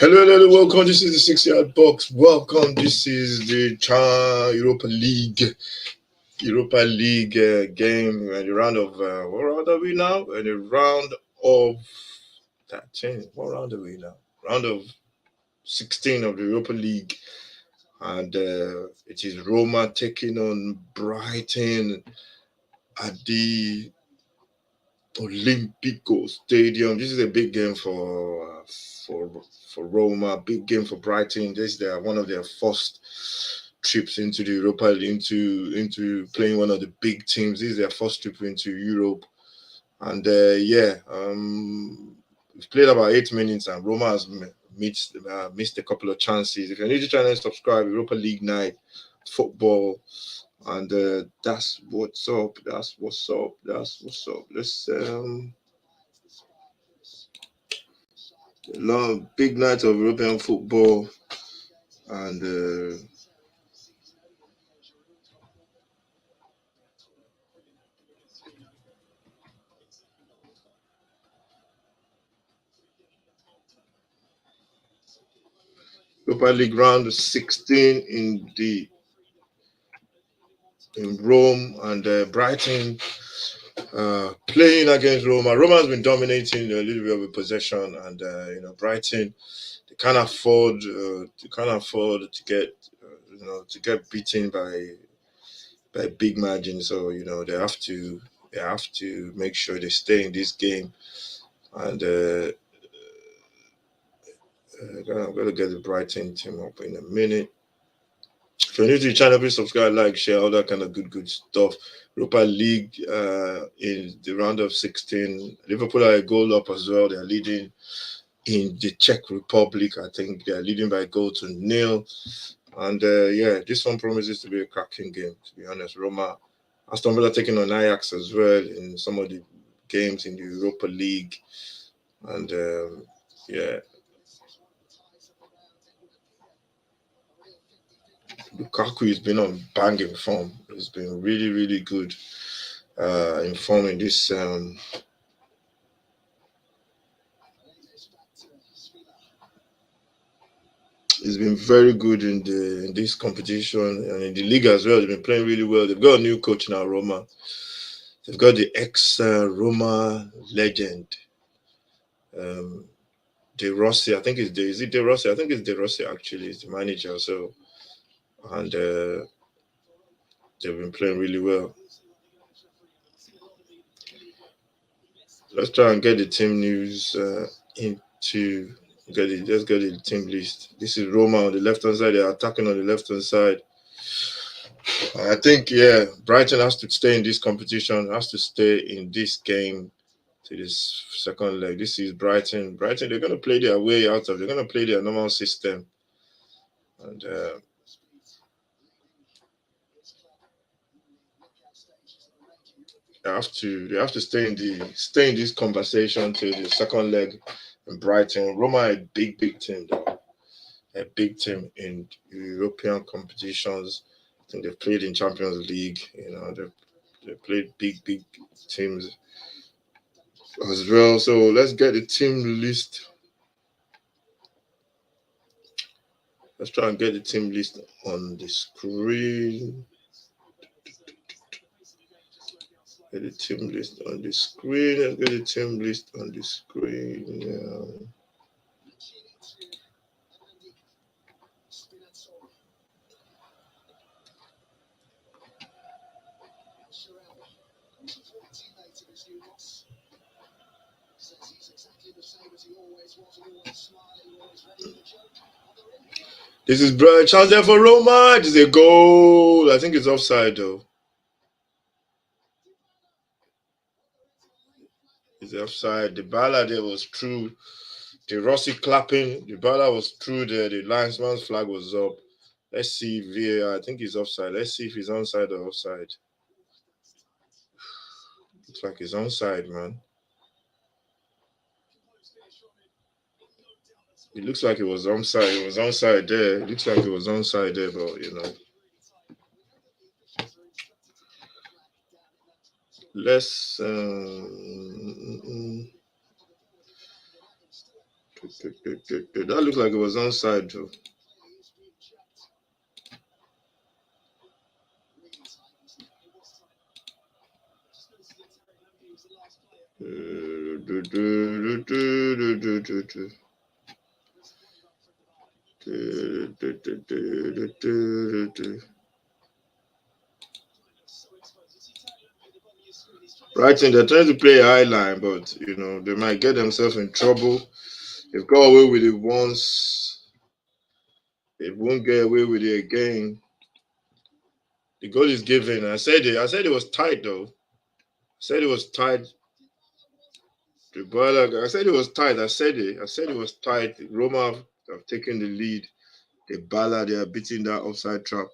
Hello, welcome. This is the 6 yard box. Welcome. This is the Europa League game. And the round of what round are we now? And the round of that change. What round are we now? Round of 16 of the Europa League, and it is Roma taking on Brighton at the Olympico Stadium. This is a big game for Roma. Big game for Brighton. This is one of their first trips into the Europa, into playing one of the big teams. This is their first trip into Europe, and we've played about 8 minutes, and Roma has missed a couple of chances. If you're new to the channel, subscribe. Europa League night football. And that's what's up. That's what's up. That's what's up. Let's long big night of European football, and Europa League round 16 in Rome, and Brighton playing against Roma. Roma has been dominating a little bit of a possession, and Brighton, they can't afford to get beaten by big margin. So they have to make sure they stay in this game, and I'm gonna get the Brighton team up in a minute. If you're new to the channel, please subscribe, like, share, all that kind of good stuff. Europa League in the round of 16. Liverpool are a goal up as well. They're leading in the Czech Republic. I think they're leading by a goal to nil. And this one promises to be a cracking game, to be honest. Roma, Aston Villa taking on Ajax as well in some of the games in the Europa League. And Lukaku has been on banging form. He's been really good in form in this. He's been very good in this competition and in the league as well. They've been playing really well. They've got a new coach now, Roma. They've got the ex Roma legend, De Rossi. I think is it De Rossi? I think it's De Rossi actually. Is the manager. So and they've been playing really well. Let's try and get the team news into. Let's get the team list. This is Roma on the left hand side. They're attacking on the left hand side. I think Brighton has to stay in this competition. Has to stay in this game to this second leg. This is Brighton. Brighton, they're going to play their way out of. They're going to play their normal system, and they have to stay in this conversation to the second leg in Brighton. Roma are a big team though. A big team in European competitions. I think they've played in Champions League. They've played big teams as well. So let's get the team list. Let's try and get the team list on the screen. Get the team list on the screen. Let's get the team list on the screen. This is chance there for Roma. It is a goal. I think it's offside though. It's offside. The Bala there was true. The Rossi clapping. The Bala was true there. The linesman's flag was up. Let's see VAR. I think he's offside. Let's see if he's onside or offside. Looks like he's onside, man. It looks like it was onside. It was onside there. It looks like it was onside there, but let's That looked like it was onside, though. Brighton, they're trying to play a high line, but they might get themselves in trouble. They've got away with it once. They won't get away with it again. The goal is given. I said it. I said it was tight though. I said it was tight. The ball. I said it was tight. I said it. I said it was tight. Roma have taken the lead. The Bala, they are beating that offside trap.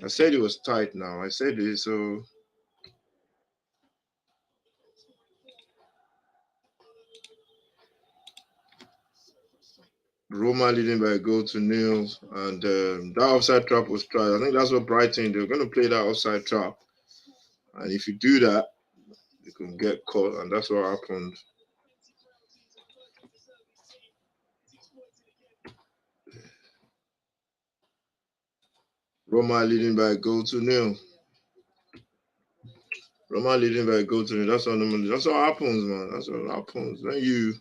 I said it was tight now. I said it. So Roma leading by a goal to nil. And that offside trap was tried. I think that's what Brighton, they're going to play that offside trap. And if you do that, you can get caught. And that's what happened. Roma leading by a goal to nil. Roma leading by a goal to nil. That's what happens, man. That's what happens. When you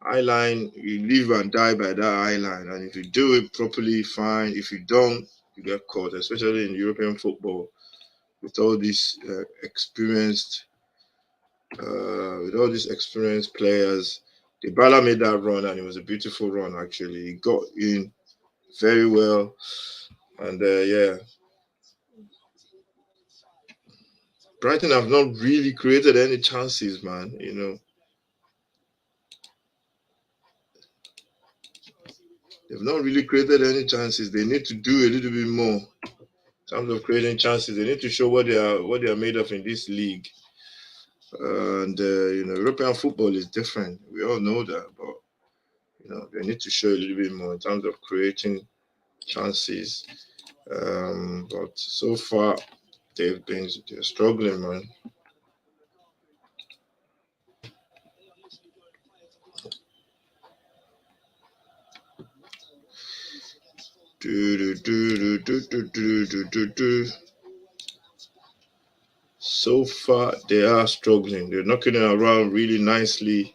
eye line, you live and die by that eye line. And if you do it properly, fine. If you don't, you get caught, especially in European football with all these experienced players. Dybala made that run, and it was a beautiful run. Actually, he got in very well, and yeah, Brighton have not really created any chances, man. They've not really created any chances. They need to do a little bit more in terms of creating chances. They need to show what they are made of in this league. And European football is different. We all know that, but they need to show a little bit more in terms of creating chances. But so far, they're struggling, man. So far, they are struggling. They're knocking it around really nicely.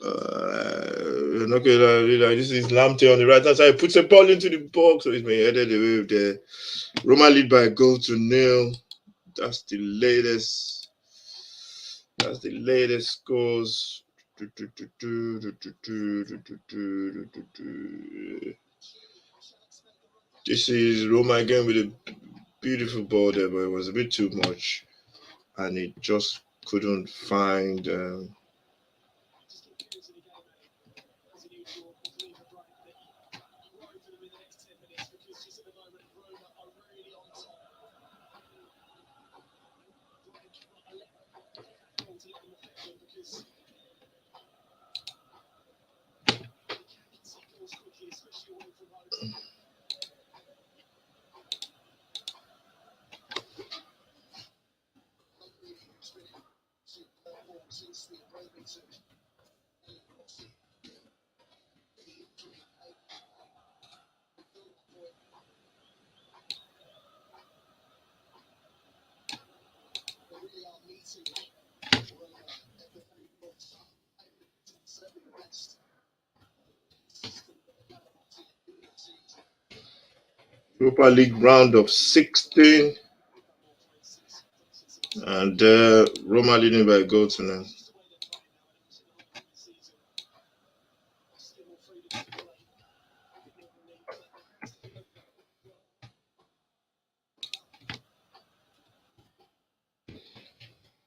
Knocking it around really nice. This is Lamte on the right hand side. Puts a ball into the box, so it's been headed away with the Roma lead by a goal to nil. That's the latest. That's the latest scores. This is Roma again with a beautiful ball there, but it was a bit too much, and it just couldn't find. Europa League round of 16, and Roma leading by a goal to nil.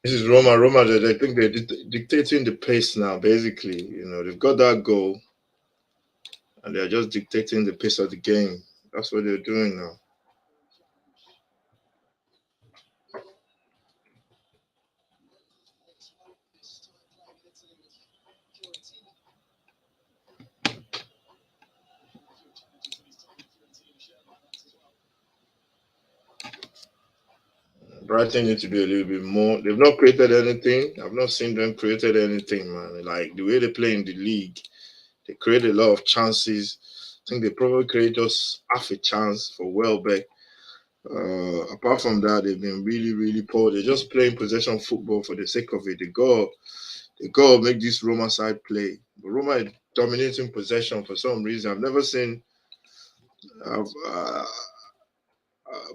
This is Roma. Roma, I think they're dictating the pace now. Basically, they've got that goal, and they're just dictating the pace of the game. That's what they're doing now. Brighton need to do a little bit more. They've not created anything. I've not seen them created anything, man. Like the way they play in the league, they create a lot of chances. I think they probably create just half a chance for Welbeck. Apart from that, they've been really, really poor. They're just playing possession football for the sake of it. They go make this Roma side play. But Roma is dominating possession for some reason. I've never seen.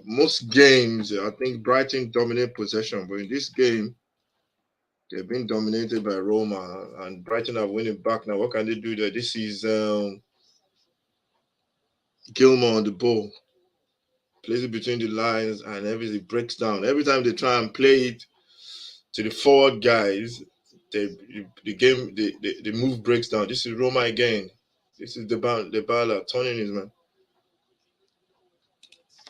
Most games, I think Brighton dominate possession, but in this game, they've been dominated by Roma, and Brighton are winning back now. What can they do there? This is Gilmore on the ball, plays it between the lines, and everything breaks down. Every time they try and play it to the forward guys, they the game the move breaks down. This is Roma again. This is the baller turning his man.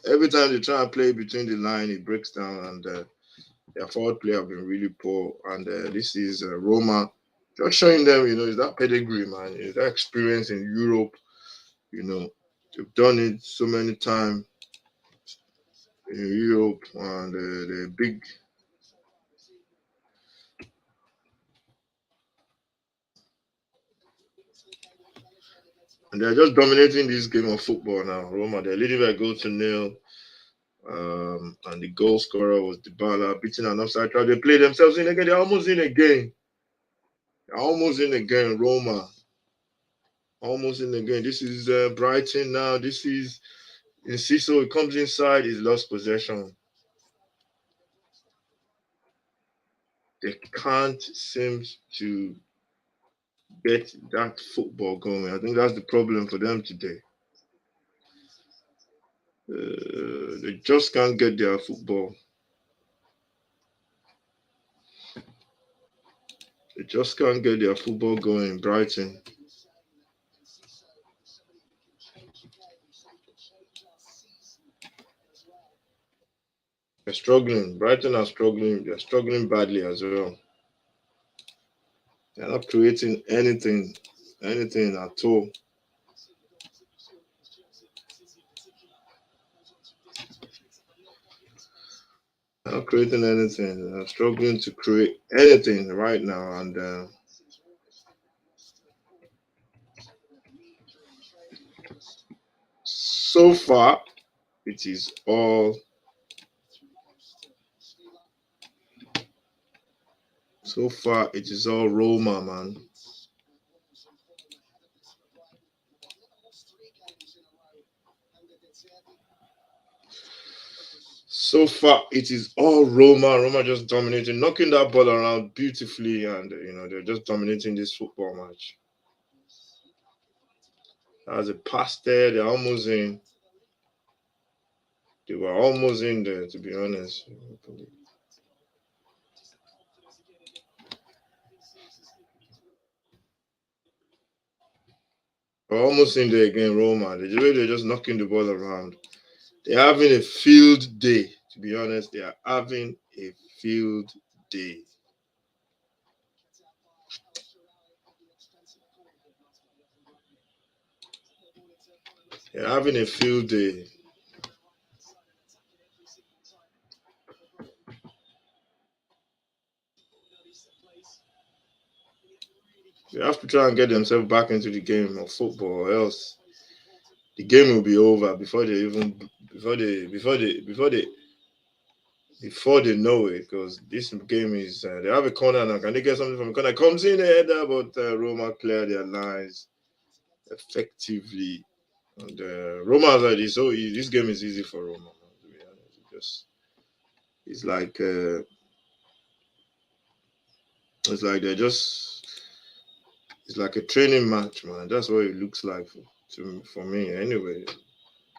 Every time they try and play between the line, it breaks down, and their forward play have been really poor. And this is Roma, just showing them, is that pedigree, man, is that experience in Europe. You know, they've done it so many times in Europe, and they're big. And they're just dominating this game of football now. Roma, they're leading by goal to nil. And the goal scorer was Dybala, beating an offside try. They play themselves in again. They're almost in again. They're almost in again. Roma, almost in again. This is Brighton now. This is Enciso. It comes inside. He's lost possession. They can't seem to get that football going. I think that's the problem for them today. They just can't get their football. They just can't get their football going. Brighton. They're struggling. Brighton are struggling. They're struggling badly as well. They're not creating anything at all. They're not creating anything. They're struggling to create anything right now. And so far, it is all. So far, it is all Roma, man. So far, it is all Roma. Roma just dominating, knocking that ball around beautifully, and they're just dominating this football match. As a pass there, they're almost in. They were almost in there, to be honest. We're almost in there again, Roma. They're just knocking the ball around. They're having a field day. To be honest, they are having a field day. They're having a field day. They have to try and get themselves back into the game of football, or else the game will be over before they know it. Because this game is they have a corner now. Can they get something from the corner? Comes in the header, but Roma clear their lines effectively. And Roma like this, so this game is easy for Roma. To be honest, it's like uh, it's like they're just it's like a training match, man. That's what it looks like for me. Anyway,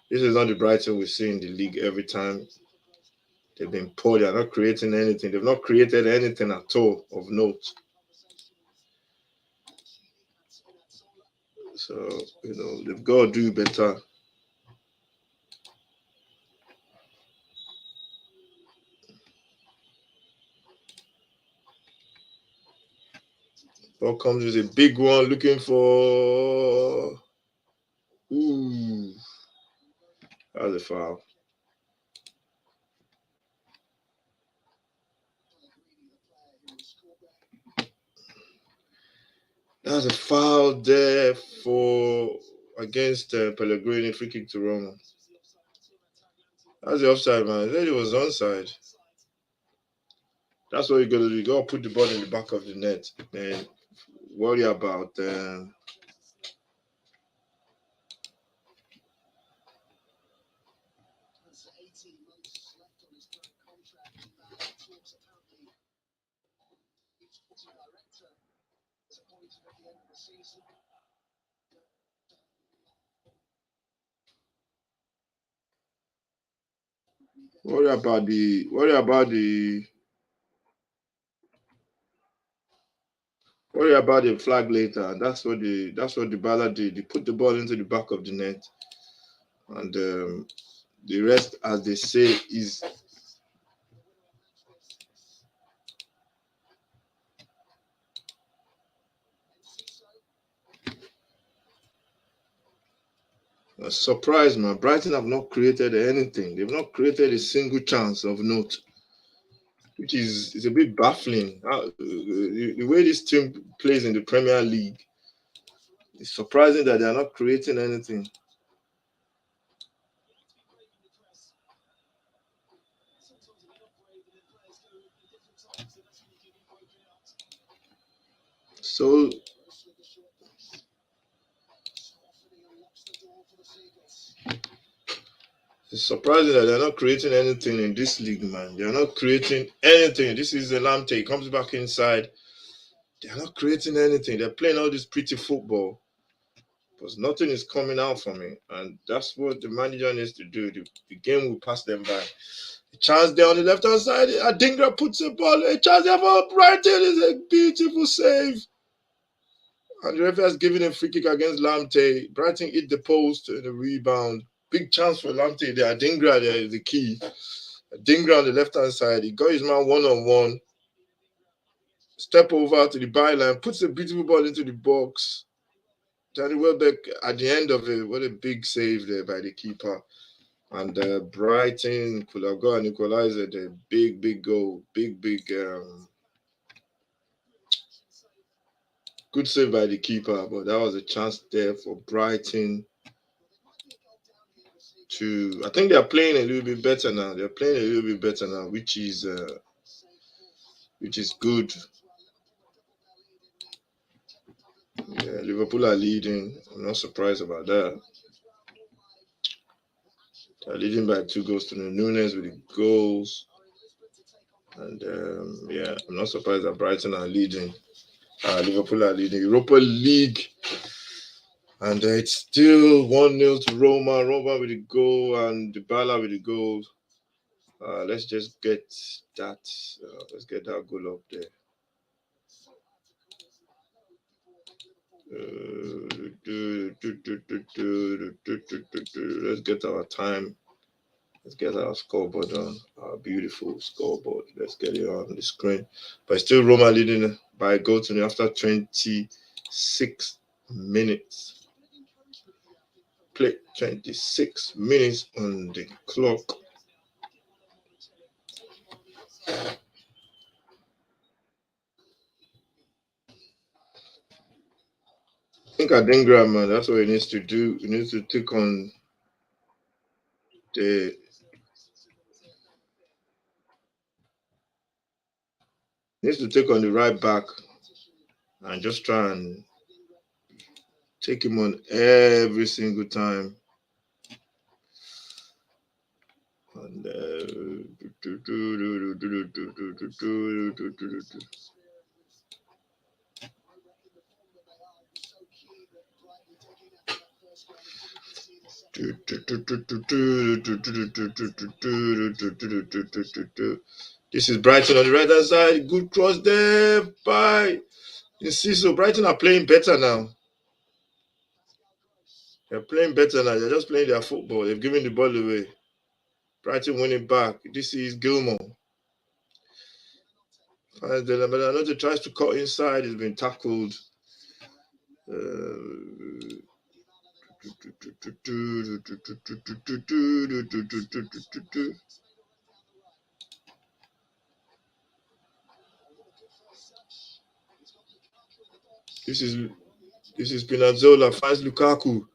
this is not the Brighton we see in the league every time. They've been poor. They're not creating anything. They've not created anything at all of note. So they've got to do better. Ball comes with a big one, looking for. Ooh, that's a foul. That's a foul there for against Pellegrini, free kick to Roma. That's the offside, man. I said it was onside. That's what you got to do. You got to put the ball in the back of the net and worry about. Worry about the. Worry about the. Worry about the flag later. That's what the Bala did. He put the ball into the back of the net, and the rest, as they say, is a surprise, man. Brighton have not created anything. They've not created a single chance of note, which is a bit baffling. The way this team plays in the Premier League, it's surprising that they are not creating anything. So it's surprising that they're not creating anything in this league, man. They're not creating anything. This is the Lamte. He comes back inside. They're not creating anything. They're playing all this pretty football, but nothing is coming out from it. And that's what the manager needs to do. The game will pass them by. A chance there on the left hand side. Adingra puts the ball. A chance there for Brighton is a beautiful save. And the referee has given a free kick against Lamte. Brighton hit the post and the rebound. Big chance for Lamte there. Adingra there is the key. Adingra on the left hand side. He got his man one on one. Step over to the byline. Puts a beautiful ball into the box. Danny Welbeck at the end of it. What a big save there by the keeper. And Brighton could have got an equalizer there. Big goal. Big. Good save by the keeper, but that was a chance there for Brighton to. I think they are playing a little bit better now. They're playing a little bit better now, which is good. Yeah, Liverpool are leading. I'm not surprised about that. They're leading by 2 goals to the Nunes with the goals. And yeah, I'm not surprised that Brighton are leading. Liverpool are leading Europa League, and it's still 1-0 to Roma. Roma with the goal and Dybala with the goal. Let's just get that. Let's get that goal up there. Let's get our time. Let's get our scoreboard on. Our beautiful scoreboard. Let's get it on the screen. But still Roma leading by a goal to after 26 minutes. Play 26 minutes on the clock. I think Adingra, man, that's what he needs to do. He needs to take on the right back and just try and take him on every single time. And this is Brighton on the right hand side. Good cross there by Inciso. Brighton are playing better now. They're playing better now. They're just playing their football. They've given the ball away. Brighton winning back. This is Gilmore. And then another tries to cut inside. He's been tackled. This is this is Spinazzola finds Lukaku.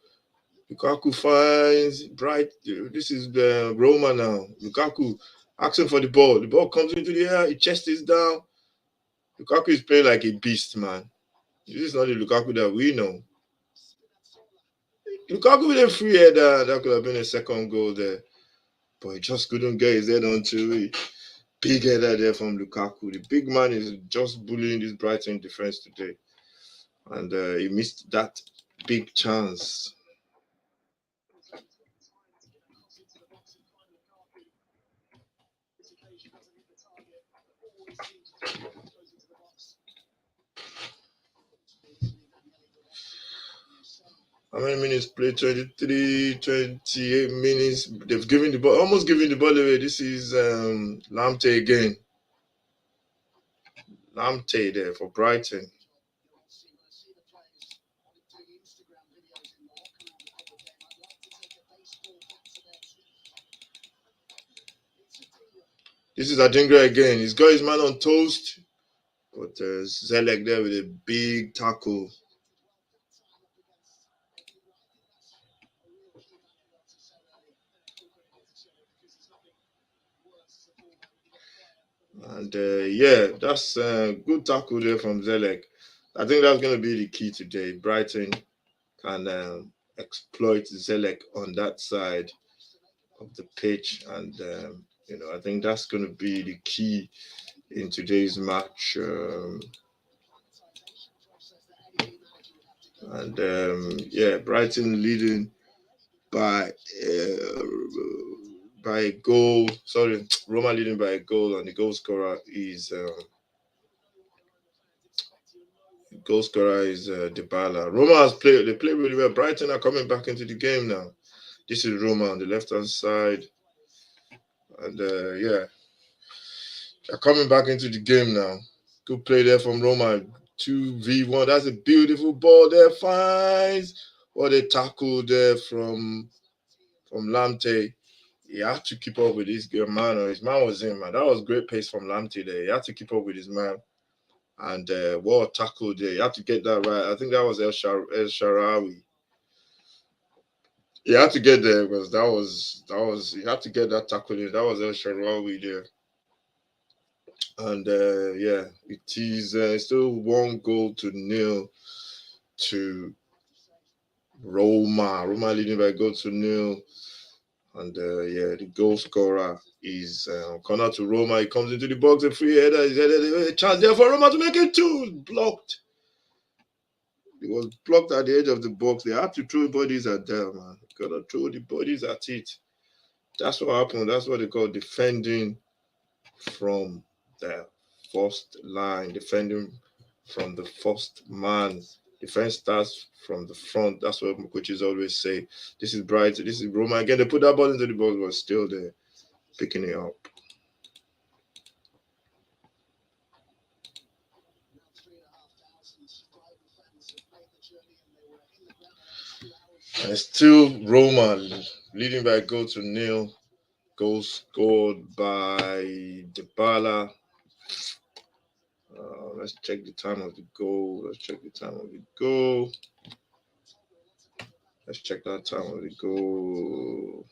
Lukaku finds Bright. This is Roma now. Lukaku asking for the ball. The ball comes into the air. His chest is down. Lukaku is playing like a beast, man. This is not the Lukaku that we know. Lukaku with a free header. That could have been a second goal there. But he just couldn't get his head onto it. Big header there from Lukaku. The big man is just bullying this Brighton defense today. And he missed that big chance. How many minutes played? 23, 28 minutes. They've given the ball, almost given the ball away. This is Lamptey again. Lamptey there for Brighton. This is Adingra again. He's got his man on toast. But Zelek there with a big tackle. And yeah, that's a good tackle there from Zelek. I think that's going to be the key today. Brighton can exploit Zelek on that side of the pitch. And, I think that's going to be the key in today's match. And yeah, Brighton leading by uh, by a goal. Sorry, Roma leading by a goal, and the goal scorer is Dybala. Roma has played. They play really well. Brighton are coming back into the game now. This is Roma on the left hand side, and yeah, they're coming back into the game now. Good play there from Roma. 2v1. That's a beautiful ball there. Finds what a tackle there from Lamte. He had to keep up with this good man, or his man was in, man. That was great pace from Lamte there. He had to keep up with his man. And what a tackle there. You had to get that right. I think that was El Sharawi. He had to get there because that was he had to get that tackle in. That was El Sharawi there. And yeah, it is still 1-0 to Roma. Roma leading by a goal to nil. And yeah, the goal scorer is corner to Roma. He comes into the box, a free header. He's headed a chance there for Roma to make it two. Blocked. It was blocked at the edge of the box. They had to throw bodies at them, man. Gotta throw the bodies at it. That's what happened. That's what they call defending from the first line, defending from the first man. Defense starts from the front. That's what coaches always say. This is Brighton. This is Roma. Again, they put that ball into the box, but still there, picking it up. And still Roma leading by a goal to nil. Goal scored by Dybala. Let's check the time of the goal. Let's check the time of the goal. Let's check that time of the goal.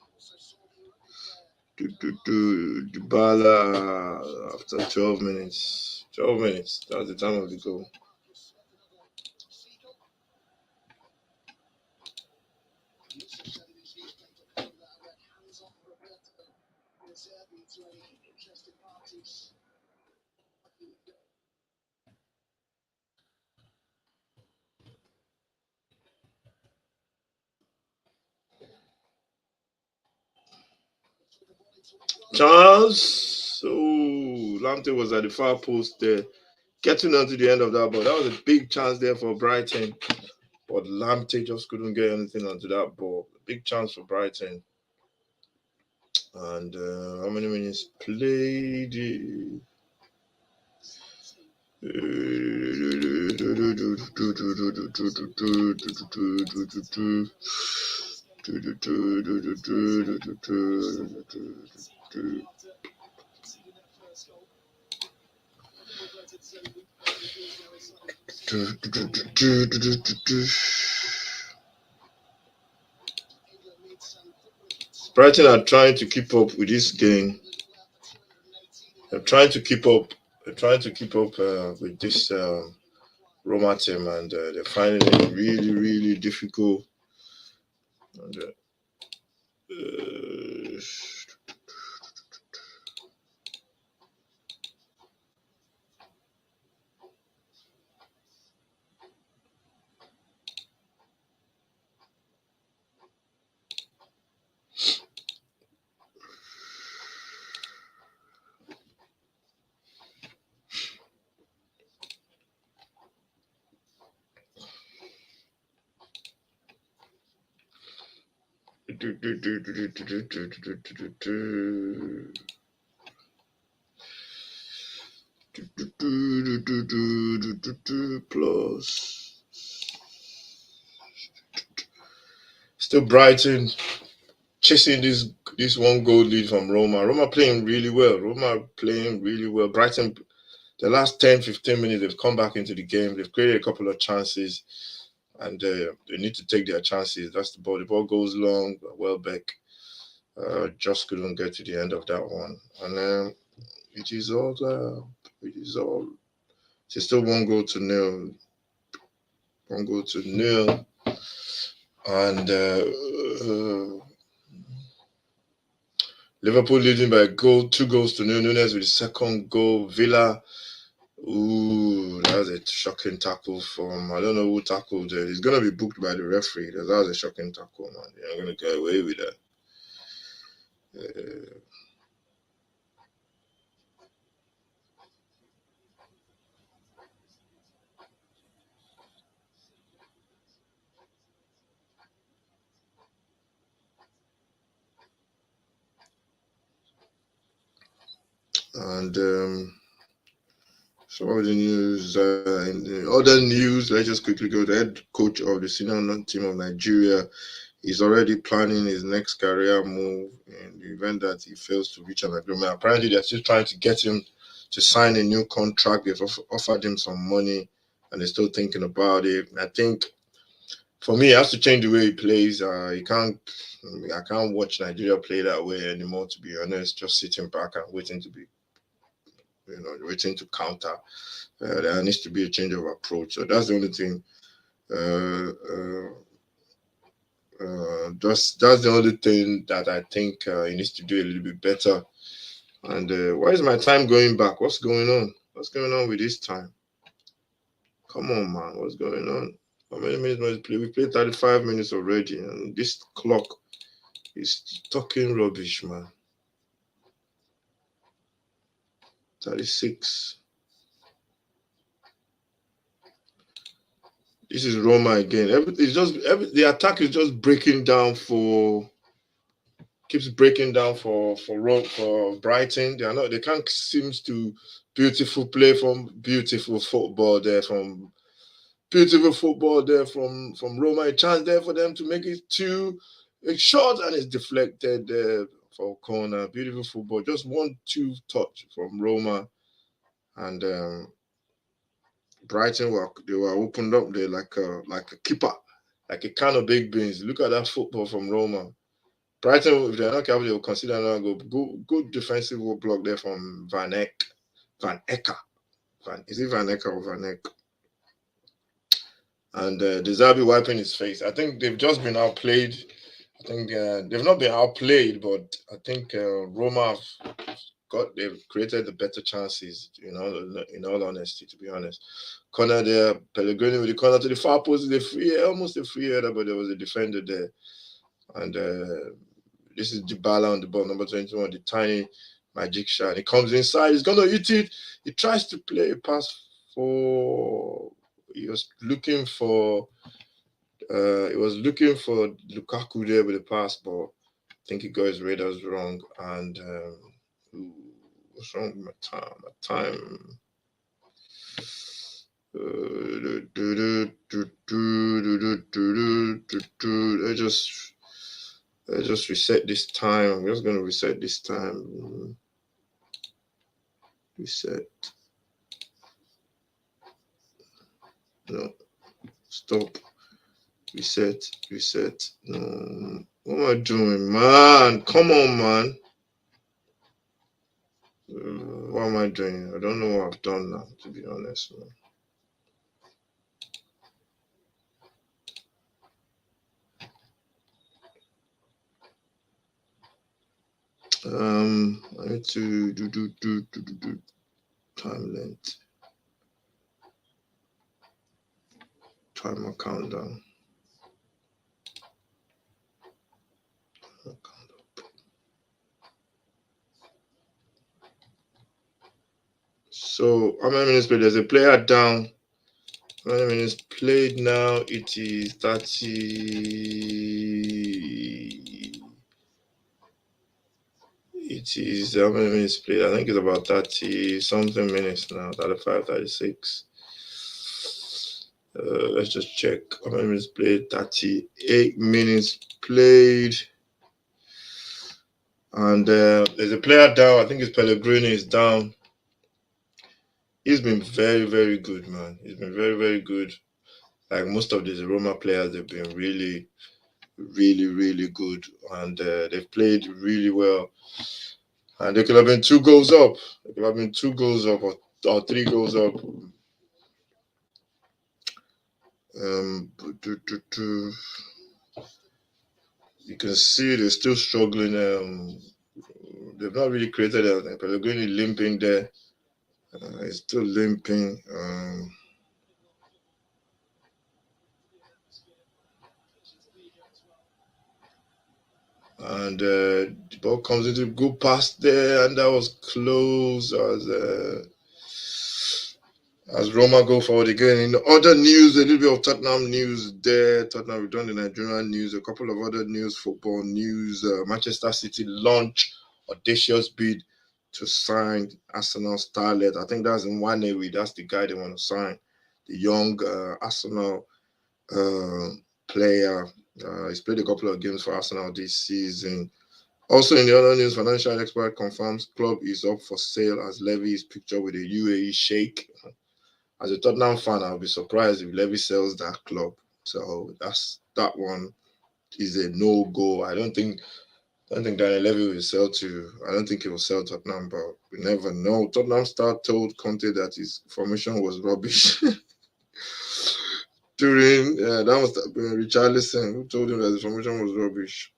Dybala after 12 minutes. 12 minutes. That's the time of the goal. Chance. Oh, Lamptey was at the far post there. Getting onto the end of that ball. That was a big chance there for Brighton. But Lamptey just couldn't get anything onto that ball. Big chance for Brighton. And how many minutes played? Brighton are trying to keep up with this game. They're trying to keep up. They're trying to keep up with this Roma team, and they're finding it really, really difficult. And, plus still Brighton chasing this one goal lead from Roma. Roma playing really well. Brighton, the last 10-15 minutes, they've come back into the game. They've created a couple of chances, and they need to take their chances. That's the ball. The ball goes long. Welbeck just couldn't get to the end of that one. And it is all. It's still 1-0. 1-0. And Liverpool leading by a goal, 2-0. Nunes with the second goal. Villa, ooh, that was a shocking tackle from, I don't know who tackled it. It's going to be booked by the referee. That was a shocking tackle, man. They're not going to get away with that. And some of the news, in the other news, let's just quickly go. The head coach of the senior team of Nigeria is already planning his next career move in the event that he fails to reach an agreement. Apparently, they're still trying to get him to sign a new contract. They've offered him some money, and they're still thinking about it. I think, for me, he has to change the way he plays. I can't watch Nigeria play that way anymore, to be honest. Just sitting back and waiting to counter. There needs to be a change of approach. So that's the only thing. That's the only thing that I think he needs to do a little bit better. And why is my time going back? What's going on? What's going on with this time? Come on, man. What's going on? How many minutes must we play? We played 35 minutes already, and this clock is talking rubbish, man. 36. This is Roma again. The attack is just keeps breaking down for Brighton. They can't seem to play from beautiful football there from Roma. A chance there for them to make it a shot, and it's deflected for corner. Beautiful football. Just 1-2 touch from Roma, and Brighton were opened up there like a keeper, like a can of baked beans. Look at that football from Roma. Brighton, if they're not careful, they will consider another goal. Good defensive block there from Van Ecke. Is it Van Ecke or Van Ecke? And Deserbi wiping his face. I think they've just been outplayed. I think they've not been outplayed, but I think Roma they've created the better chances. In all honesty, to be honest. Corner there, Pellegrini with the corner to the far post, almost a free header, but there was a defender there, and this is Dybala on the ball, number 21, the tiny magic shot. He comes inside, he's gonna hit it. He tries to play a pass for. He was looking for Lukaku there with the pass, but I think he got his radars wrong. And what's wrong with my time? I just reset this time. I'm just going to reset this time. Reset. No, stop. Reset. No. What am I doing, man? Come on, man. What am I doing? I don't know what I've done now, to be honest, man. I need to do time length, timer countdown. So how many minutes played? There's a player down. How many minutes played now? It is 30. It is how many minutes played? I think it's about 30 something minutes now. 35, 36. Let's just check. How many minutes played? 38 minutes played. And there's a player down. I think it's Pellegrini is down. He's been very, very good, man. He's been very, very good. Like most of these Roma players, they've been really, really, really good. And they've played really well. And they could have been 2 goals up. They could have been 2 goals up or 3 goals up. Um, you can see they're still struggling. They've not really created anything. Pellegrini limping there. He's still limping. And the ball comes into good pass there, and that was close as Roma go forward again. In other news, a little bit of Tottenham news there. Tottenham, we've done the Nigerian news, a couple of other news, football news. Manchester City launch audacious bid to sign Arsenal starlet. I think that's in Nwaneri. That's the guy they want to sign. The young Arsenal player. He's played a couple of games for Arsenal this season. Also, in the other news, financial expert confirms club is up for sale as Levy is pictured with a UAE sheikh. As a Tottenham fan, I'll be surprised if Levy sells that club. So that one is a no go. I don't think Daniel Levy will sell to. I don't think he will sell Tottenham, but we never know. Tottenham star told Conte that his formation was rubbish. During that must have been Richarlison who told him that the formation was rubbish.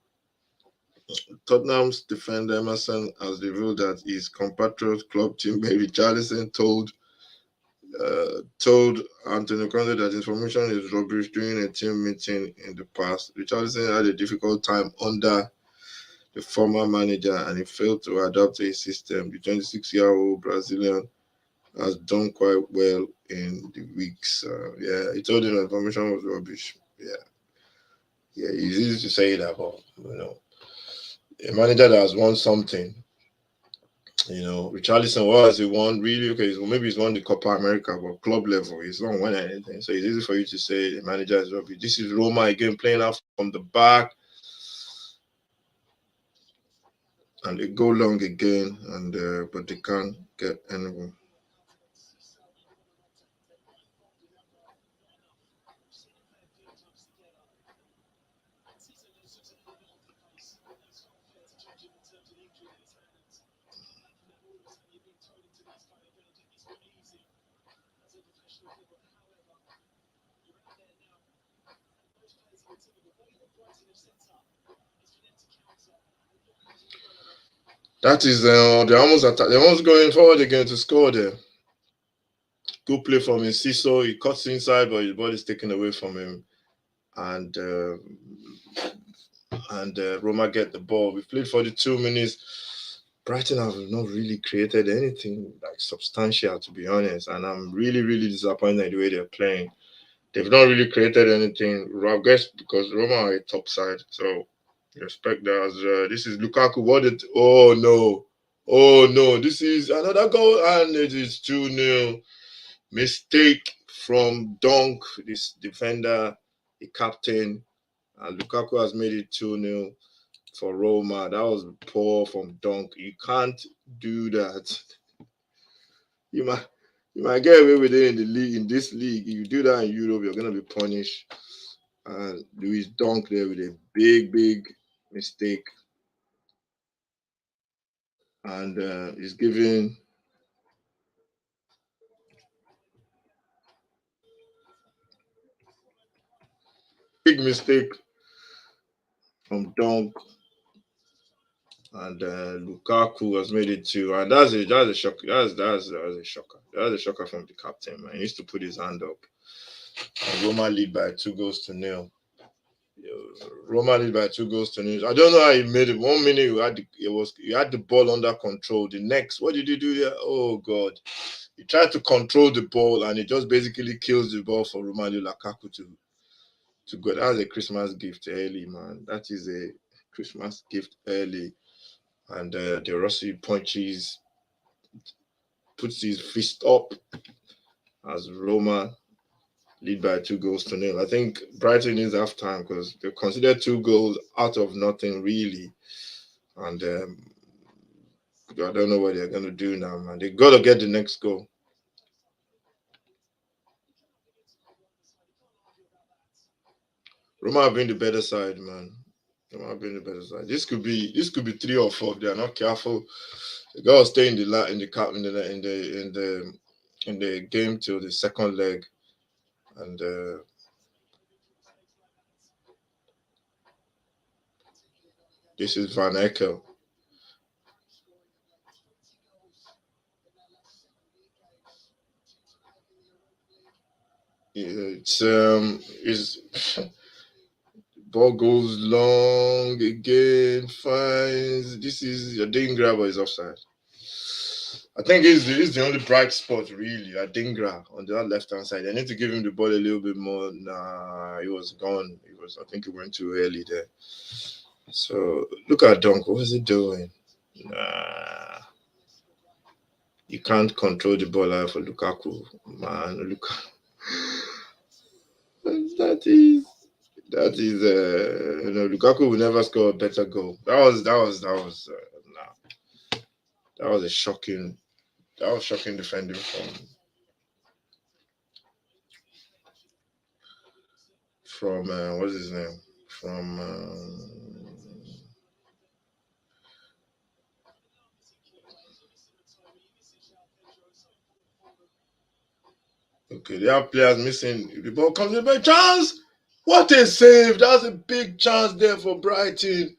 Tottenham's defender Emerson has revealed that his compatriot club teammate Richarlison told Antonio Conte that his formation is rubbish during a team meeting in the past. Richarlison had a difficult time under the former manager and he failed to adapt to his system. The 26-year-old Brazilian has done quite well in the weeks. Yeah, he told him that the formation was rubbish. Yeah, it's easy to say that, but a manager that has won something. Richarlison was he won really okay. So maybe he's won the Copa America, but club level, he's not won anything. So it's easy for you to say the manager is rubbish. This is Roma again playing out from the back, and they go long again, and but they can't get anyone. That is, they're almost going forward again to score there. Good play from Enciso. He cuts inside, but his ball is taken away from him, and Roma get the ball. We played 42 minutes. Brighton have not really created anything like substantial, to be honest, and I'm really, really disappointed the way they're playing. They've not really created anything. I guess because Roma are a top side, so respect that. This is Lukaku. What did? Oh no! Oh no! This is another goal, and it is 2-0. Mistake from Dunk, this defender, the captain. And Lukaku has made it 2-0 for Roma. That was poor from Dunk. You can't do that. You might. You might get away with it in the league, in this league. If you do that in Europe, you're gonna be punished. And Luis Dunk there with a big mistake, and he's giving big mistake from Dunk, and Lukaku has made it two, and that's a shock. That's a shocker. That's a shocker from the captain. Man, he needs to put his hand up. And Roma lead by 2 goals to nil. Roma lead by 2 goals to nil. I don't know how he made it. 1 minute you had the ball under control. The next, what did you do there? Oh God. He tried to control the ball and it just basically kills the ball for Romelu Lukaku to go. That's a Christmas gift early, man. That is a Christmas gift early. And De Rossi puts his fist up as Roma lead by 2 goals to nil. I think Brighton is half time because they considered 2 goals out of nothing, really. And I don't know what they're going to do now, man. They got to get the next goal. Roma have been the better side, man. Roma have been the better side. This could be 3 or 4 if they are not careful. They got to stay in the game till the second leg, and this is Van Eckel. Is ball goes long again, finds. This is a Dingra, but is offside. I think he's the only bright spot really. Dingra on the left hand side. I need to give him the ball a little bit more. Nah, he was gone. I think he went too early there. So look at Dunk. What is he doing? Nah, you can't control the ball out for Lukaku, man. That is Lukaku will never score a better goal. Nah, that was a shocking defending from what's his name from okay, they have players missing. The ball comes in by chance. What a save! That's a big chance there for Brighton.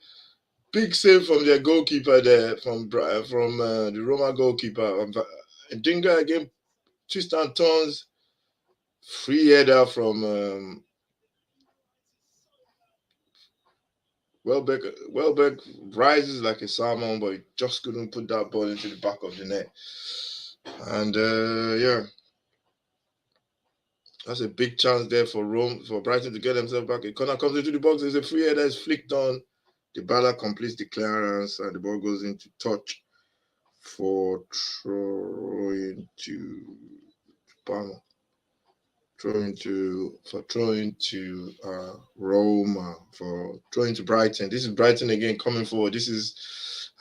Big save from their goalkeeper there, from the Roma goalkeeper. Dinga again, twist and turns, free header from Welbeck. Welbeck rises like a salmon, but he just couldn't put that ball into the back of the net. And yeah, that's a big chance there for Brighton to get themselves back. A corner comes into the box. There's a free header is flicked on. Dybala completes the clearance, and the ball goes into touch for throwing to Palmer. Throwing to Roma, for throwing to Brighton. This is Brighton again coming forward. This is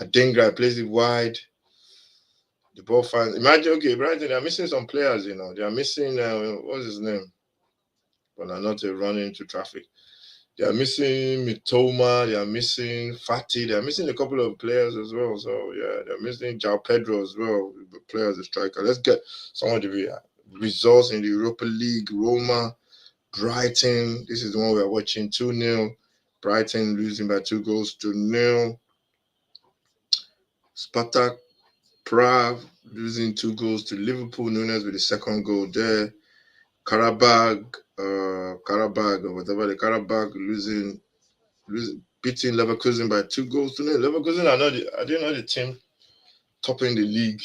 Adingra plays it wide. The ball finds. Imagine, okay, Brighton, they're missing some players, They are missing, what's his name? But they're not running into traffic. They are missing Mitoma. They are missing Fati. They are missing a couple of players as well. So, yeah, they're missing Jao Pedro as well, the player as a striker. Let's get some of the results in the Europa League. Roma, Brighton. This is the one we are watching 2-0. Brighton losing by 2 goals to nil. Spartak Prague losing 2 goals to Liverpool. Nunes with the second goal there. Karabag or whatever, the Karabag beating Leverkusen by 2 goals to nil. Leverkusen are they not the team topping the league?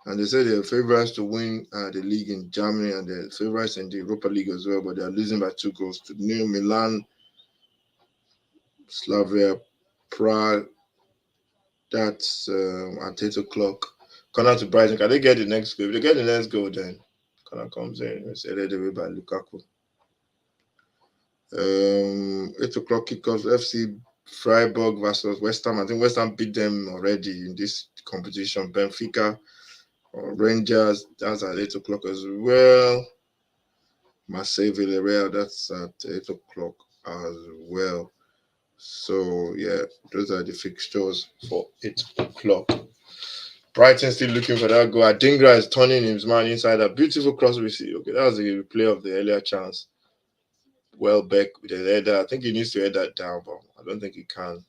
And they say they're favorites to win the league in Germany, and they're favorites in the Europa League as well, but they're losing by 2 goals to nil. Milan, Slavia, Prague, that's at 8 o'clock. Corner to Brighton. Can they get the next goal? If they get the next goal, then corner comes in. It's headed away by Lukaku. 8 o'clock kickoff. FC Freiburg versus West Ham. I think West Ham beat them already in this competition. Benfica Rangers, that's at 8 o'clock as well. Marseille Villarreal, that's at 8 o'clock as well. So, yeah, those are the fixtures for 8 o'clock. Brighton still looking for that goal. Adingra is turning his man inside. A beautiful cross we see. Okay, that was the replay of the earlier chance. Welbeck with the header. I think he needs to head that down, but I don't think he can.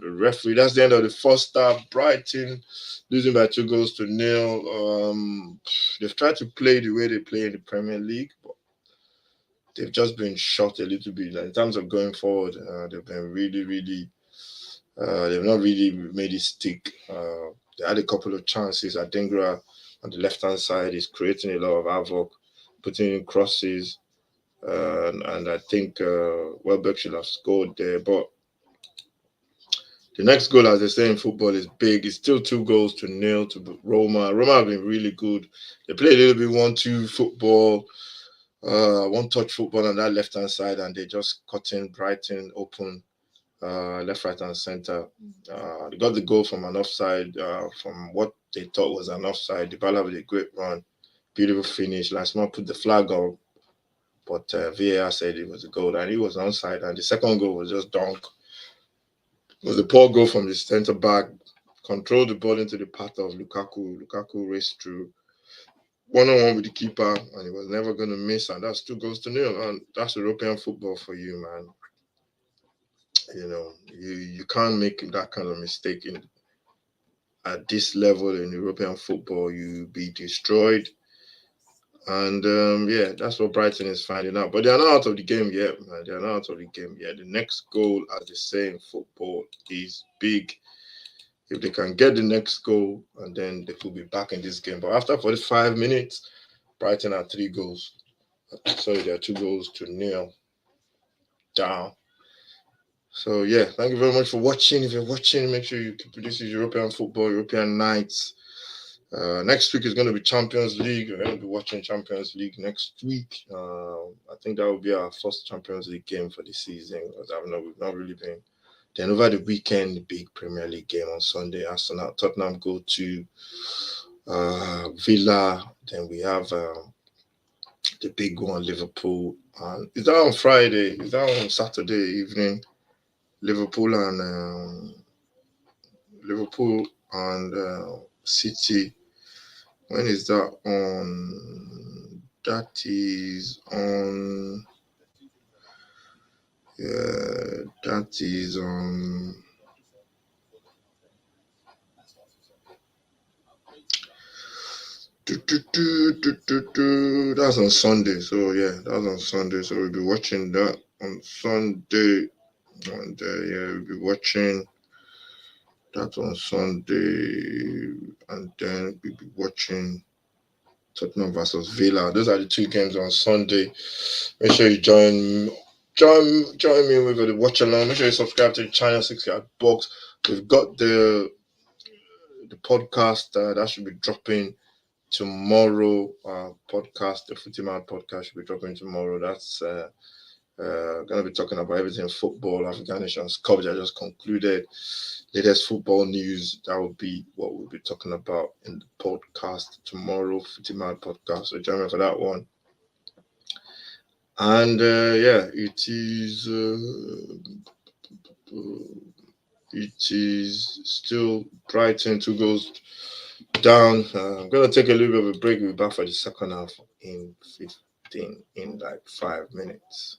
The referee, that's the end of the first half. Brighton losing by 2-0. They've tried to play the way they play in the Premier League, but they've just been shot a little bit. In terms of going forward, they've been really. They've not really made it stick. They had a couple of chances. Adingra on the left-hand side is creating a lot of havoc, putting in crosses, and I think Welbeck should have scored there. But the next goal, as they say in football, is big. It's still 2-0 to Roma. Roma have been really good. They play a little bit 1-2 football, one-touch football on that left-hand side, and they just cut in Brighton open. Left, right, and center. They got the goal from an offside, from what they thought was an offside. Dybala with a great run, beautiful finish. Lasma put the flag up, but VAR said it was a goal, and he was onside. And the second goal was just dunk. It was a poor goal from the centre back. Controlled the ball into the path of Lukaku. Lukaku raced through 1-on-1 with the keeper, and he was never going to miss. And that's 2-0. And that's European football for you, man. You can't make that kind of mistake at this level in European football. You be destroyed, and yeah, that's what Brighton is finding out. But they are not out of the game yet, man. They are not out of the game yet. The next goal, as they say in football, is big. If they can get the next goal, and then they could be back in this game. But after 45 minutes, Brighton are 3 goals. Sorry, they are 2-0 down. So yeah, thank you very much for watching. If you're watching, make sure you keep this is European football, European nights. Next week is going to be Champions League. We're going to be watching Champions League next week. I think that will be our first Champions League game for the season, because we've not really been. Then over the weekend, the big Premier League game on Sunday. Arsenal, Tottenham go to Villa. Then we have the big one, Liverpool. Is that on Friday? Is that on Saturday evening? Liverpool and City. When is that on? That is on. Yeah, that is on. That's on Sunday. So yeah, that's on Sunday. So we'll be watching that on Sunday. And yeah, we'll be watching that on Sunday, and then we'll be watching Tottenham versus Villa. Those are the 2 games on Sunday. Make sure you join me with the watch along. Make sure you subscribe to the channel 6 Yard Box. We've got the podcast that should be dropping tomorrow. Podcast, the Footy Man podcast should be dropping tomorrow. That's going to be talking about everything football. African Nations Cup that just concluded. Latest football news. That will be what we'll be talking about in the podcast tomorrow. Footy Man podcast. So join me for that one. And yeah, it is still Brighton 2 goals down. I'm gonna take a little bit of a break. We'll be back for the second half in 5 minutes.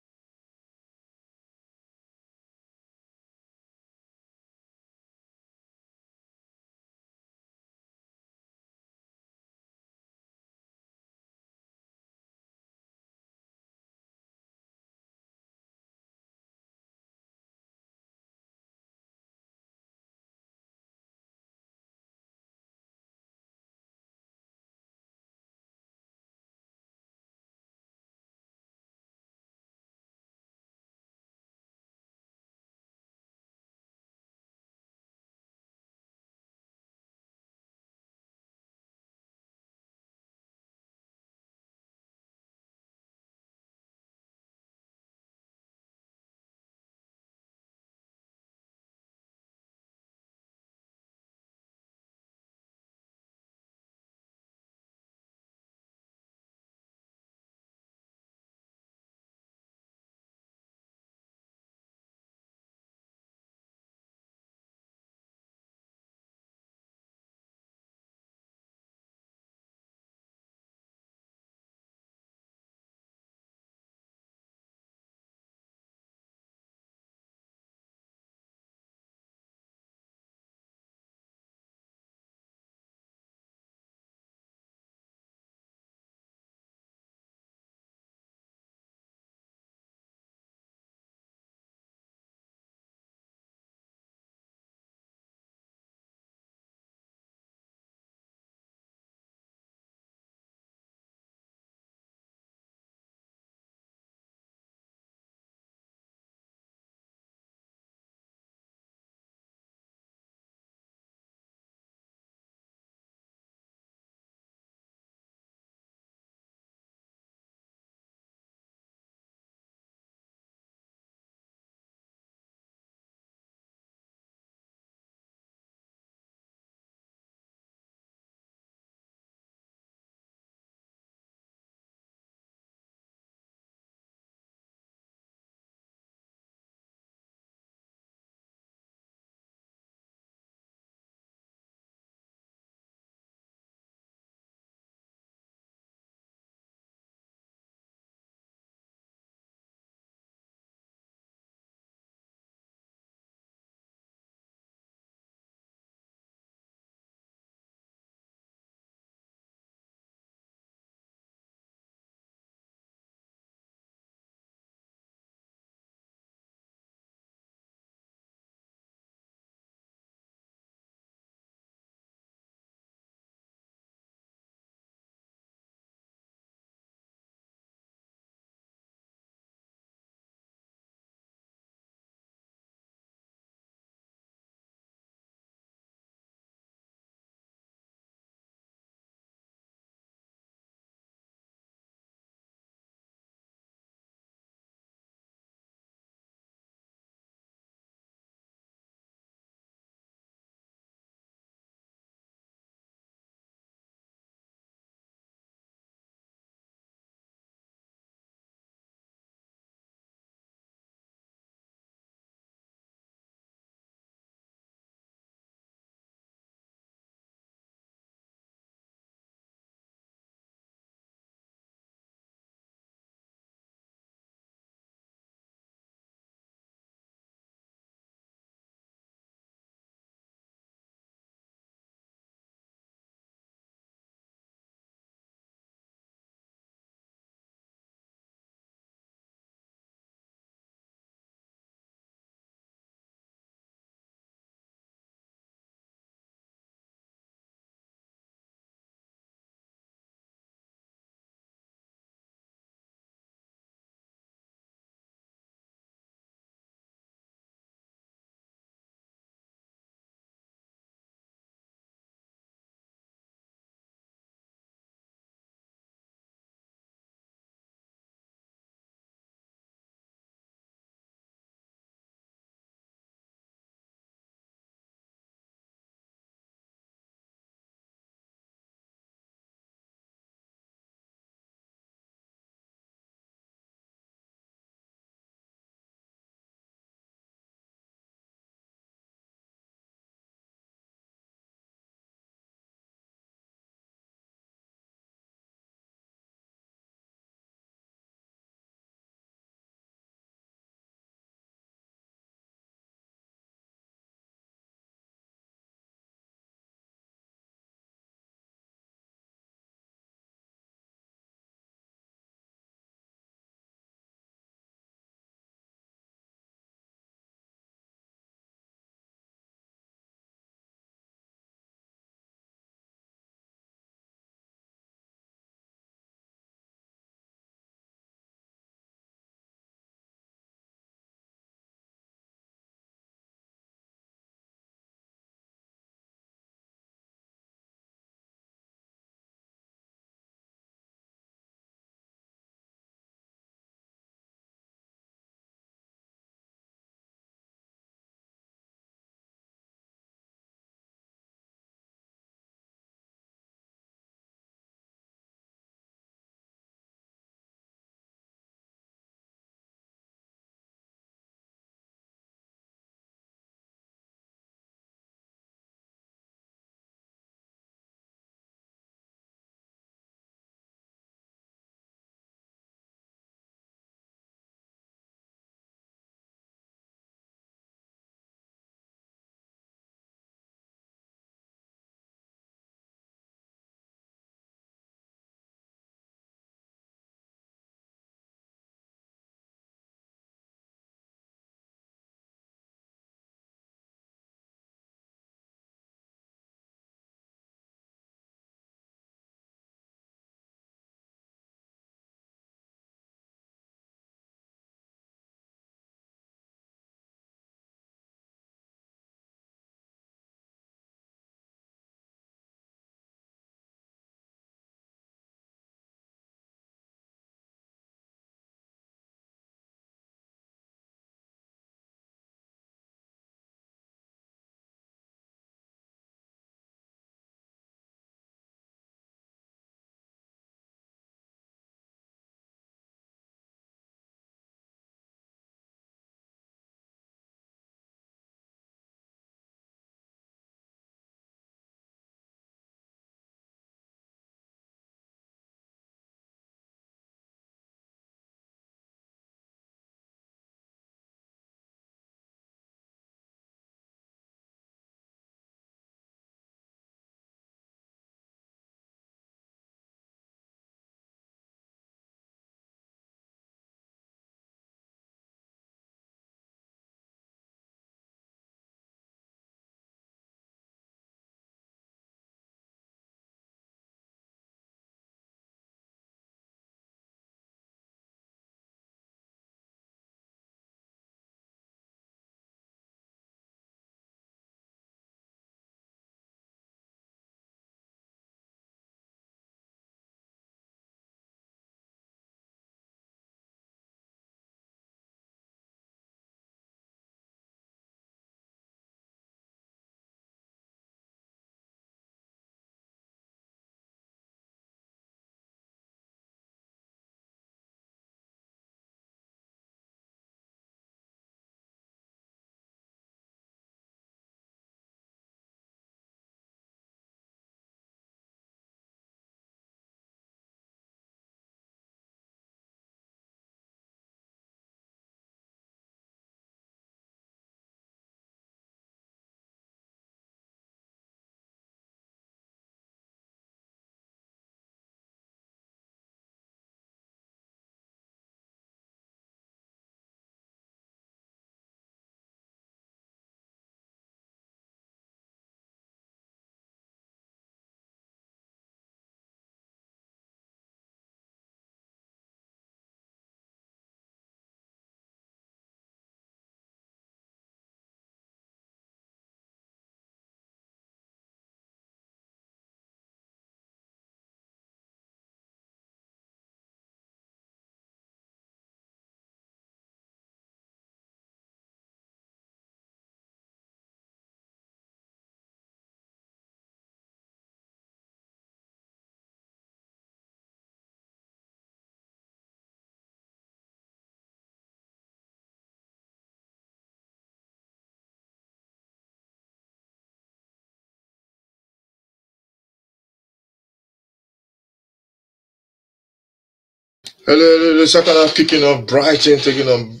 The second half kicking off. Brighton taking on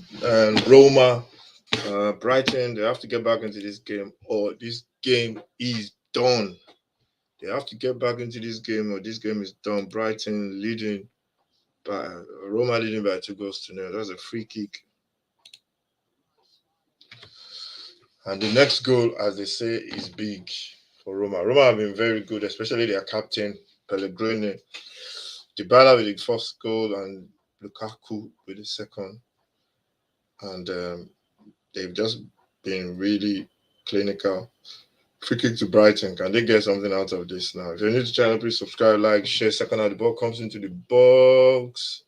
Roma. Brighton, they have to get back into this game, or this game is done. They have to get back into this game, or this game is done. Brighton leading by Roma leading by 2 goals to 0. That's a free kick. And the next goal, as they say, is big for Roma. Roma have been very good, especially their captain, Pellegrini. Dybala with the first goal and Lukaku with the second. And they've just been really clinical. Free kick to Brighton. Can they get something out of this now? If you're new to the channel, please subscribe, like, share. Second half, the ball comes into the box.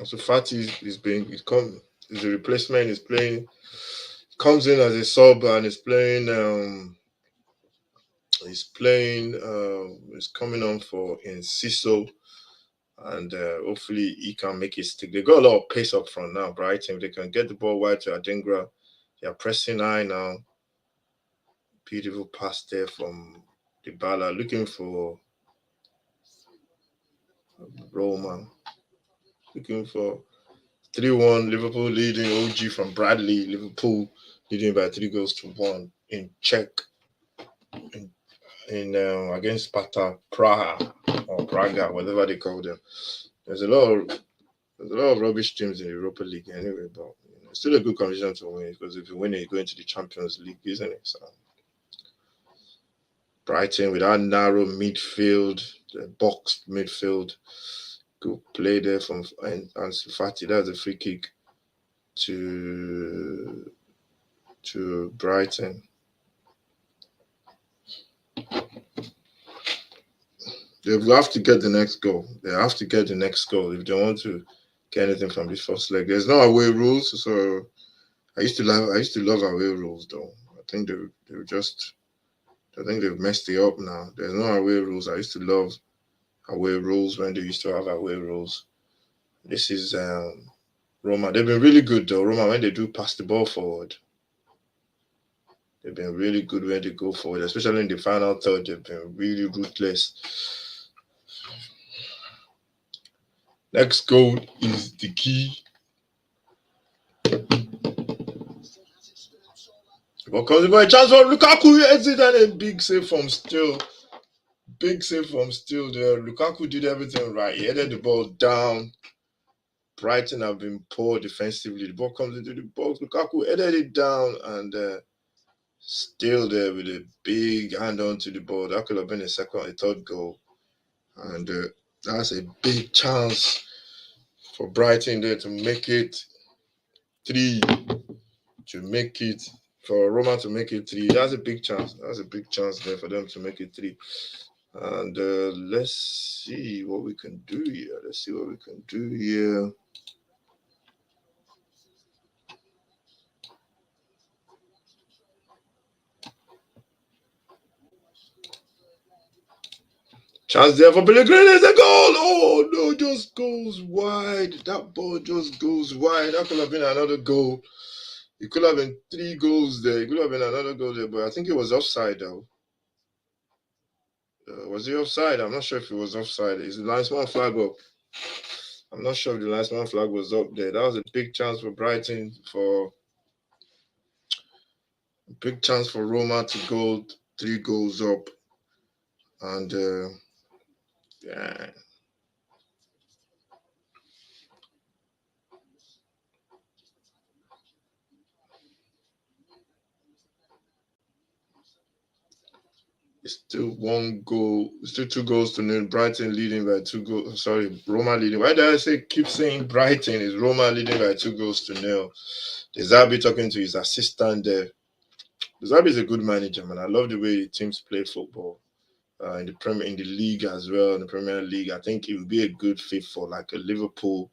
So Fati is a replacement. He's playing. Comes in as a sub and is playing. He's coming on for Inciso, and hopefully he can make it stick. They got a lot of pace up front now, Brighton. They can get the ball wide to Adingra. They are pressing high now. Beautiful pass there from Dybala, looking for Roma. Looking for 3-1. Liverpool leading. OG from Bradley. Liverpool leading by 3 goals to 1 in Czech. In against Sparta Praha or Praga, whatever they call them. There's a lot of rubbish teams in the Europa League anyway, but it's still a good condition to win, because if you win it, you go into the Champions League, isn't it? So Brighton with that narrow midfield, the boxed midfield, good play there from Ansu Fati. That's a free kick to Brighton. They have to get the next goal. They have to get the next goal if they want to get anything from this first leg. There's no away rules, so I used to love away rules though. I think they've messed it up now. There's no away rules. I used to love away rules when they used to have away rules. This is Roma. They've been really good though. Roma, when they do pass the ball forward, they've been really good when they go forward, especially in the final third. They've been really ruthless. Next goal is the key. What comes by a chance for Lukaku? Heads it, and a big save from Still. Big save from Still there. Lukaku did everything right. He headed the ball down. Brighton have been poor defensively. The ball comes into the box. Lukaku headed it down, and Still there with a big hand onto the ball. That could have been a third goal. And that's a big chance for Brighton there to make it 3. For Roma to make it 3. That's a big chance. That's a big chance there for them to make it 3. And let's see what we can do here. Chance there for Pellegrini. There's a goal. Oh no, just goes wide. That ball just goes wide. That could have been another goal. It could have been 3 goals there. It could have been another goal there, but I think it was offside though. Was he offside? I'm not sure if it was offside. Is the linesman flag up? I'm not sure if the linesman flag was up there. That was a big chance for Brighton, big chance for Roma to go 3 goals up. And yeah. It's still 1 goal. It's still 2 goals to 0. Brighton leading by 2 goals. Sorry, Roma leading. Why did I keep saying Brighton? Is Roma leading by 2 goals to 0? De Zerbi talking to his assistant there. De Zerbi is a good manager, man. I love the way teams play football. In the league as well, in the Premier League. I think it would be a good fit for like a Liverpool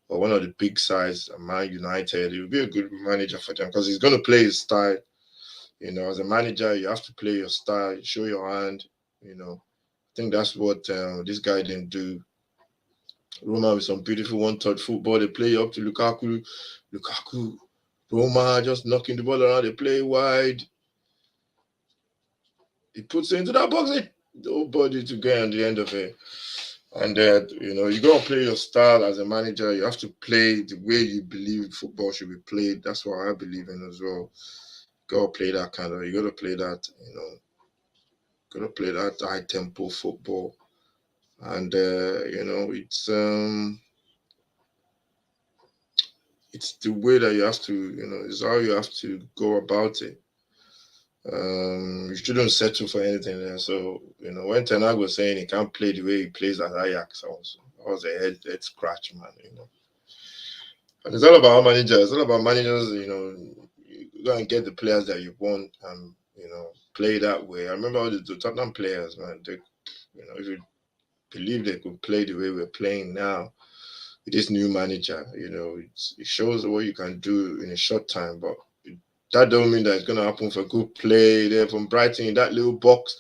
or one of the big sides, Man United. It would be a good manager for them because he's going to play his style. As a manager, you have to play your style, show your hand. I think that's what this guy didn't do. Roma with some beautiful one-touch football. They play up to Lukaku. Lukaku Roma just knocking the ball around, they play wide. He puts it into that box. Nobody to get on the end of it. And then, you got to play your style as a manager. You have to play the way you believe football should be played. That's what I believe in as well. You got to play that you got to play that, got to play that high tempo football. And, it's the way that you have to, it's how you have to go about it. You shouldn't settle for anything there. So, when Ten Hag was saying he can't play the way he plays at Ajax, I was a head scratch, man. And it's all about managers. It's all about managers, you go and get the players that you want and, play that way. I remember all the Tottenham players, man. They, if you believe they could play the way we're playing now with this new manager, it shows what you can do in a short time, but that don't mean that it's going to happen for good play. They're from Brighton in that little box.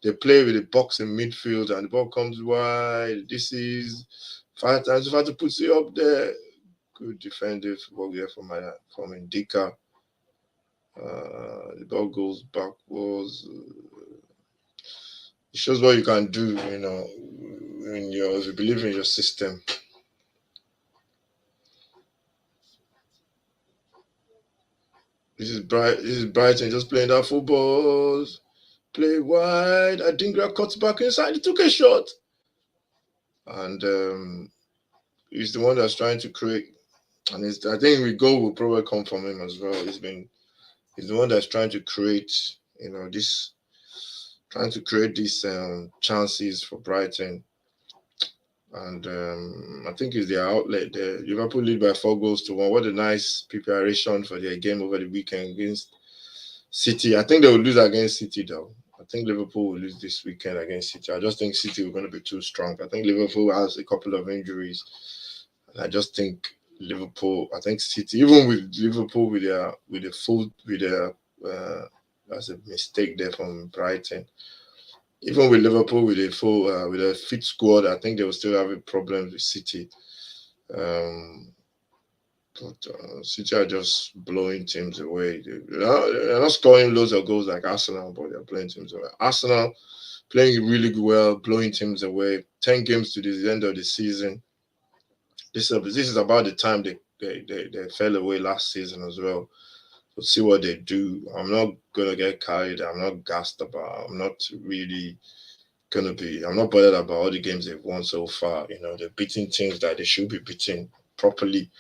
They play with the box in midfield and the ball comes wide. This is 5 times if I had to put it up there. Good defensive work there from Indica. The ball goes backwards. It shows what you can do, if you believe in your system. This is Brighton just playing that football. Play wide. I think Adingra cuts back inside. He took a shot. And he's the one that's trying to create. And I think the goal will probably come from him as well. He's the one that's trying to create, trying to create these chances for Brighton. And I think it's their outlet there. Liverpool lead by 4-1. What a nice preparation for their game over the weekend against City. I think they will lose against City though. I think Liverpool will lose this weekend against City. I just think City are going to be too strong. I think Liverpool has a couple of injuries. And I just think I think City, even with Liverpool that's a mistake there from Brighton. Even with Liverpool with a fit squad, I think they will still have a problem with City. But City are just blowing teams away. They're not scoring loads of goals like Arsenal, but they're blowing teams away. Arsenal playing really well, blowing teams away. 10 games to the end of the season. This is about the time they fell away last season as well. We'll see what they do. I'm not gonna get carried. I'm not gassed about. I'm not really I'm not bothered about all the games they've won so far. They're beating teams that they should be beating properly.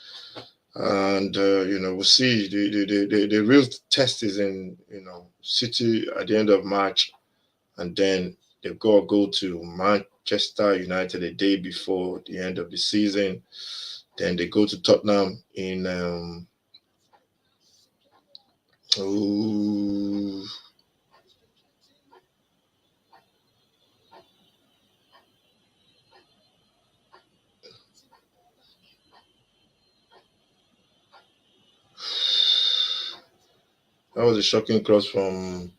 And we'll see. The real test is in City at the end of March, and then they've got to go to Manchester United a day before the end of the season. Then they go to Tottenham in that was a shocking cross from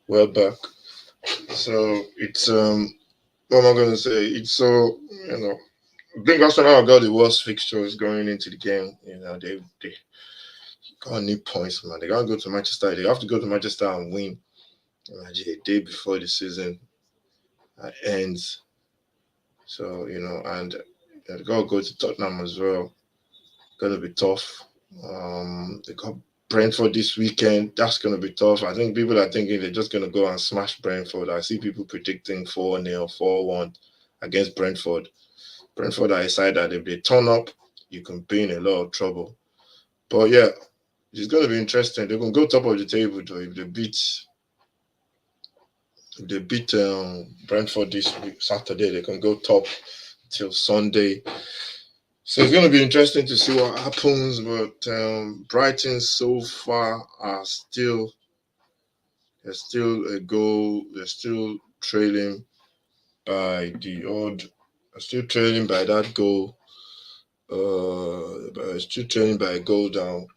Welbeck. So it's what am I going to say? It's so I think Arsenal got the worst fixtures going into the game. They gotta need points, man. They gotta go to Manchester. They have to go to Manchester and win. Imagine a day before the season ends. So and they gotta go to Tottenham as well. Gonna be tough. They got Brentford this weekend. That's gonna be tough. I think people are thinking they're just gonna go and smash Brentford. I see people predicting 4-0, 4-1 against Brentford. Brentford are a side that if they turn up, you can be in a lot of trouble. But yeah, it's going to be interesting. They can go top of the table though if they beat Brentford this week, Saturday. They can go top till Sunday. So it's going to be interesting to see what happens. But Brighton so far they're still a goal. They're still trailing by that goal. But still trailing by a goal down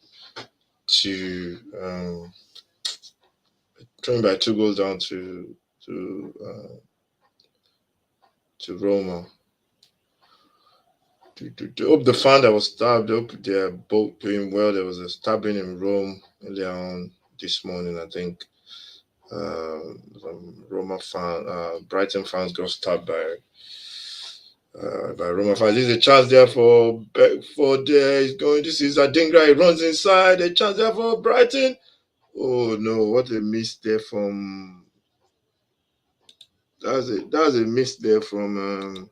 to trailing by 2 goals down to Roma. Hope the fan that was stabbed. Hope they're both doing well. There was a stabbing in Rome earlier on this morning, I think. Some Roma fan, Brighton fans got stabbed by Roma fans. There's a chance there for Beckford. There he's going. This is Adingra. He runs inside. A chance there for Brighton. Oh no! What a miss there from. That's a miss there from.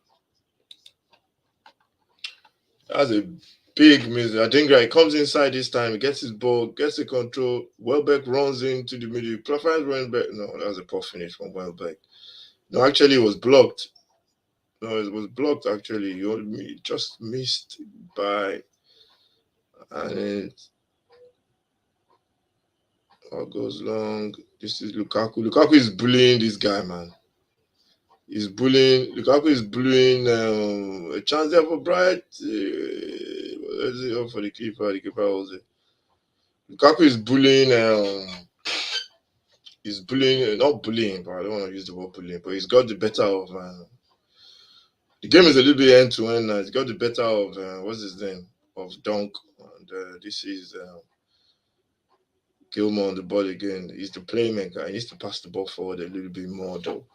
That's a big miss. Adingra. He comes inside this time. He gets his ball, gets the control. Welbeck runs into the middle. Preference running back. No, that was a poor finish from Welbeck. No, actually, it was blocked. No, it was blocked actually. You just missed by, and it all goes long. This is Lukaku. Lukaku is bullying this guy, man. He's bullying. Lukaku is bullying. A chance there for Bright. What is it? Oh, for the keeper. The keeper holds it. Lukaku is bullying. He's bullying. Not bullying, but I don't want to use the word bullying. But he's got the better of. The game is a little bit end to end now. He's got the better of what's his name, of Dunk, and this is Gilmore on the ball again. He's the playmaker. He needs to pass the ball forward a little bit more, though.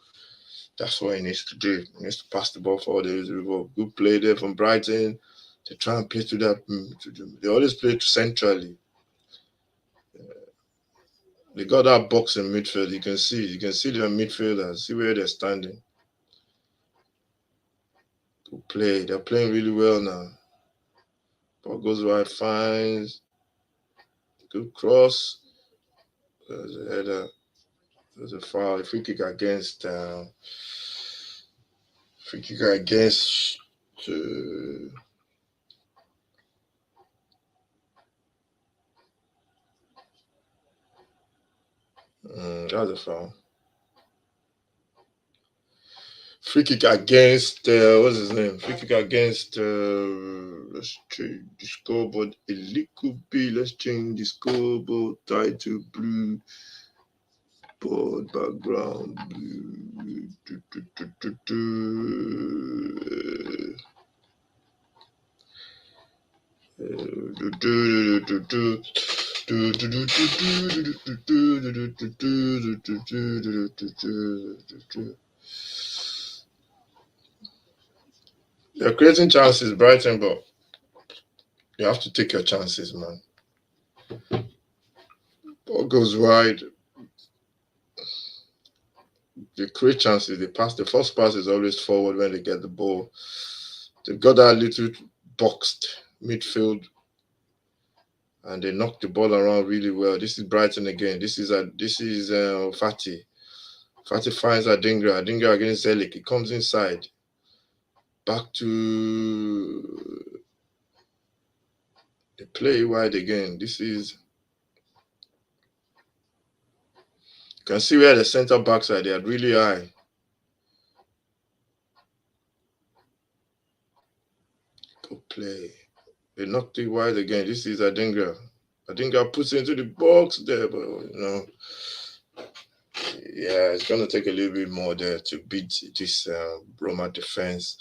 That's what he needs to do. He needs to pass the ball forward a little bit more. Good play there from Brighton. They try and play to that. They always play to centrally. They got that box in midfield. You can see their midfielders. See where they're standing. Good play. They're playing really well now. Ball goes wide, finds. Good cross. There's a header. There's a foul. A free kick against. Free kick against. That's a foul. Free kick against what's his name? Free kick against let's change the scoreboard a little bit. Let's change the scoreboard title blue. Board background blue. They're creating chances, Brighton, but you have to take your chances, man. Ball goes wide. They create chances. They pass. The first pass is always forward when they get the ball. They've got that little boxed midfield, and they knock the ball around really well. This is Brighton again. This is Fati. Fati finds Adingra. Adingra against Zelik. He comes inside. Back to the play wide again. This is. You can see where the centre backs are. They are really high. Good play. They knocked it wide again. This is Adingra. Adingra puts it into the box there, but yeah, it's gonna take a little bit more there to beat this Roma defense.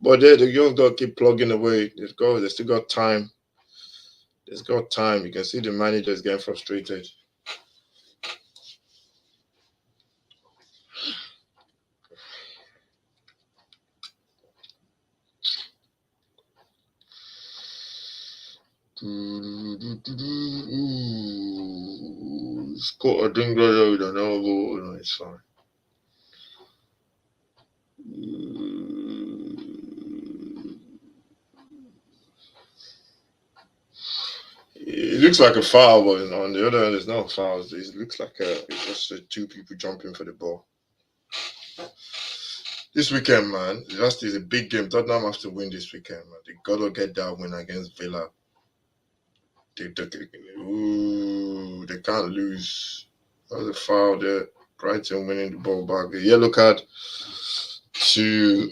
But they just got to keep plugging away. They still got time. There's got time. You can see the manager is getting frustrated. Scott Adingra with an elbow. No, it's fine. It looks like a foul, but on the other hand, there's no fouls. It looks like it's just two people jumping for the ball. This weekend, man, that is a big game. Tottenham have to win this weekend, man. They gotta get that win against Villa. They can't lose. That was a foul there. Brighton winning the ball back. A yellow card to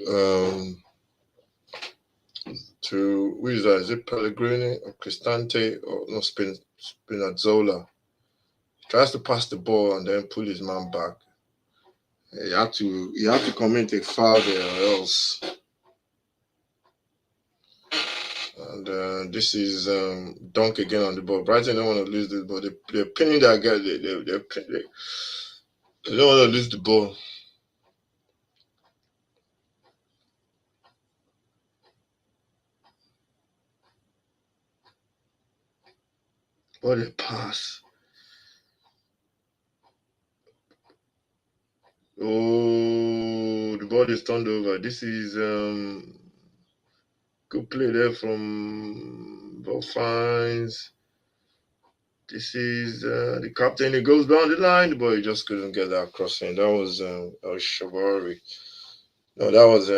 who is that? Is it Pellegrini or Cristante or no Spinazzola? He tries to pass the ball and then pull his man back. You have to commit a foul there or else And this is Dunk again on the ball. Brighton don't want to lose this ball. They're pinning that guy. They don't want to lose the ball. What a pass. Oh, the ball is turned over. This is good play there from Bob Fines. This is the captain. He goes down the line. The boy just couldn't get that crossing. That was Shavari. No, that was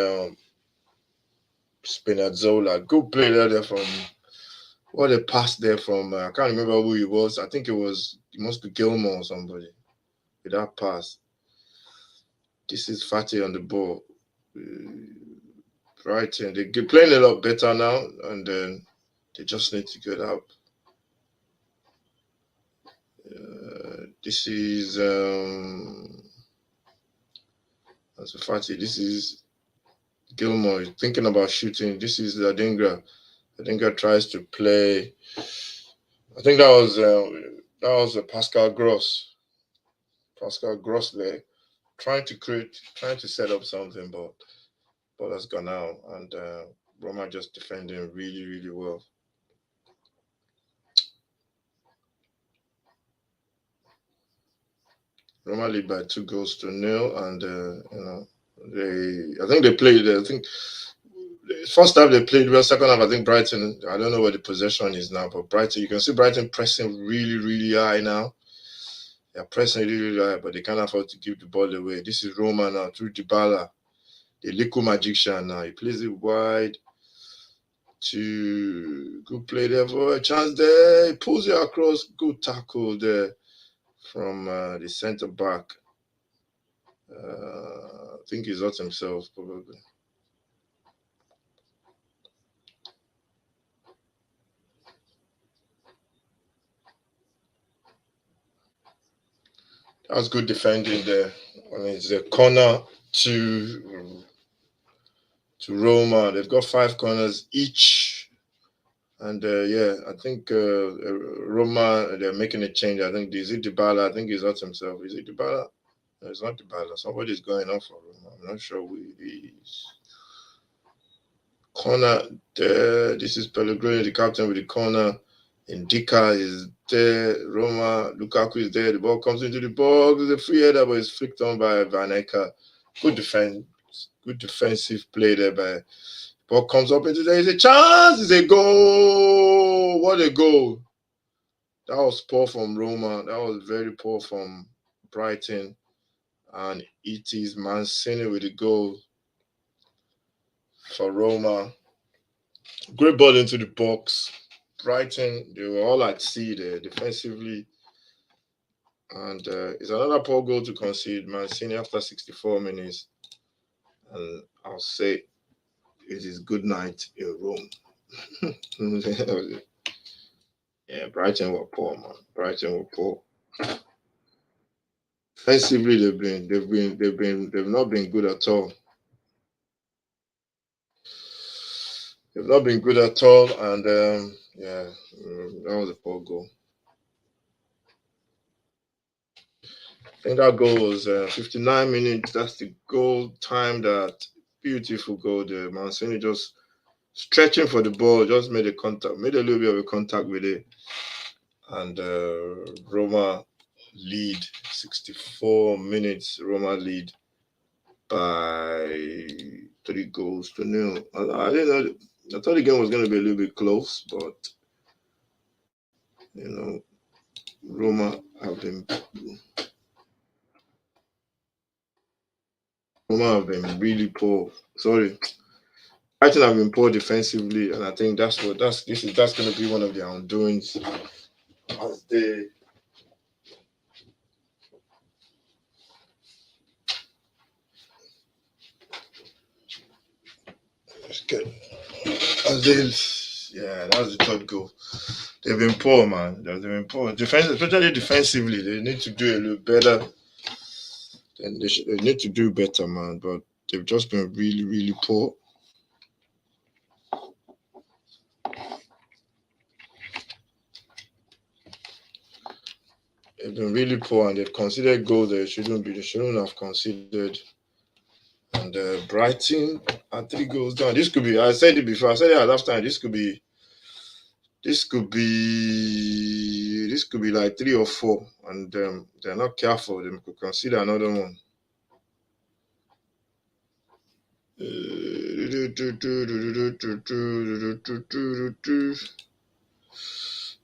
Spinazzola. Good play there from. What a pass there from. I can't remember who he was. I think it must be Gilmore or somebody with that pass. This is Fatty on the ball. Brighton, they're playing a lot better now, and then they just need to get up. This is that's Fatty. This is Gilmore thinking about shooting. This is Adingra. Adingra tries to play. I think that was Pascal Gross. Pascal Gross there trying to set up something, but ball has gone out, and Roma just defending really, really well. Roma lead by 2-0, and I think they played. I think first half they played well. Second half, I think Brighton. I don't know what the possession is now, but Brighton. You can see Brighton pressing really, really high now. They're pressing really, really high, but they can't afford to give the ball away. This is Roma now through Dybala, the little magician now. He plays it wide. To good play there for a chance there. He pulls it across. Good tackle there from the centre back. I think he's hurt himself probably. That was good defending there. I mean, it's a corner to Roma. They've got 5 corners each. And I think Roma, they're making a change. I think, is it Dybala? I think he's hurt himself. Is it Dybala? No, it's not Dybala. Somebody's going off for Roma. I'm not sure who it is. Corner there. This is Pellegrini, the captain with the corner. Indika is there. Roma, Lukaku is there. The ball comes into the box. There's a free header, but it's flicked on by Van Eka. Good defense. Good defensive play there by. Ball comes up into there. It's a chance. It's a goal. What a goal. That was poor from Roma. That was very poor from Brighton. And it is Mancini with the goal for Roma. Great ball into the box. Brighton, they were all at sea there defensively. And it's another poor goal to concede. Mancini after 64 minutes. And I'll say it is good night in Rome. Yeah, Brighton were poor, man. Brighton were poor. Defensively, they've not been good at all. They've not been good at all, and that was a poor goal. I think that goal was 59 minutes. That's the goal time. That beautiful goal there. Mancini just stretching for the ball, just made a little bit of a contact with it, and Roma lead 64 minutes. Roma lead by 3-0. I didn't know. I thought the game was going to be a little bit close, but Roma have been really poor. Sorry, Brighton have been poor defensively, and I think that's going to be one of their undoings as they. That's the third goal. They've been poor, man. They've been poor. Especially defensively, they need to do a little better. And they need to do better, man. But they've just been really, really poor. they've been really poor, and they've considered goals they shouldn't be. They shouldn't have considered. And Brighton are 3 goals down. This could be. I said it before. I said it at halftime. This could be. This could be. This could be like 3 or 4, and they're not careful. They could consider another one. They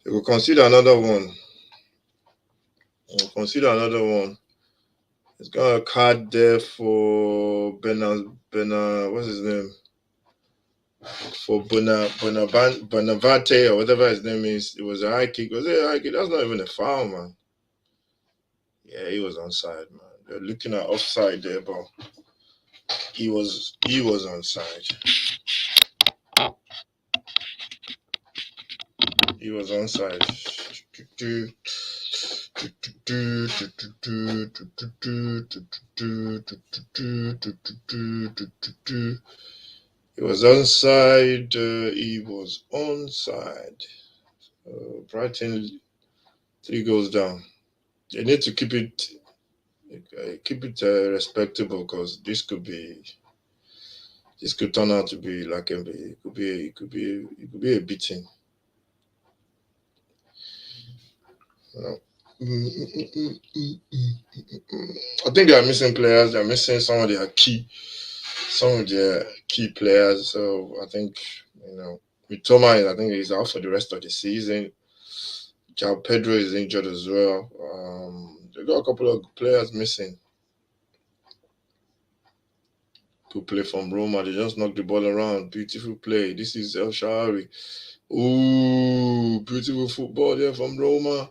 will consider another one. Consider another one. It's got a card there for what's his name? For Bonavante or whatever his name is. It was a high kick. Was it a high kick? That's not even a foul, man. Yeah, he was onside, man. They're looking at offside there, but he was onside. He was onside. He was onside. He was onside. Brighton 3 goals down. They need to keep it respectable, because this could turn out to be like it could be a beating. You know. I think they are missing players. They're missing some of their key players. So I think with Thomas, I think he's out for the rest of the season. João Pedro is injured as well. They got a couple of players missing to play from Roma. They just knocked the ball around. Beautiful play. This is El Shaarawy. Ooh, beautiful football there from Roma.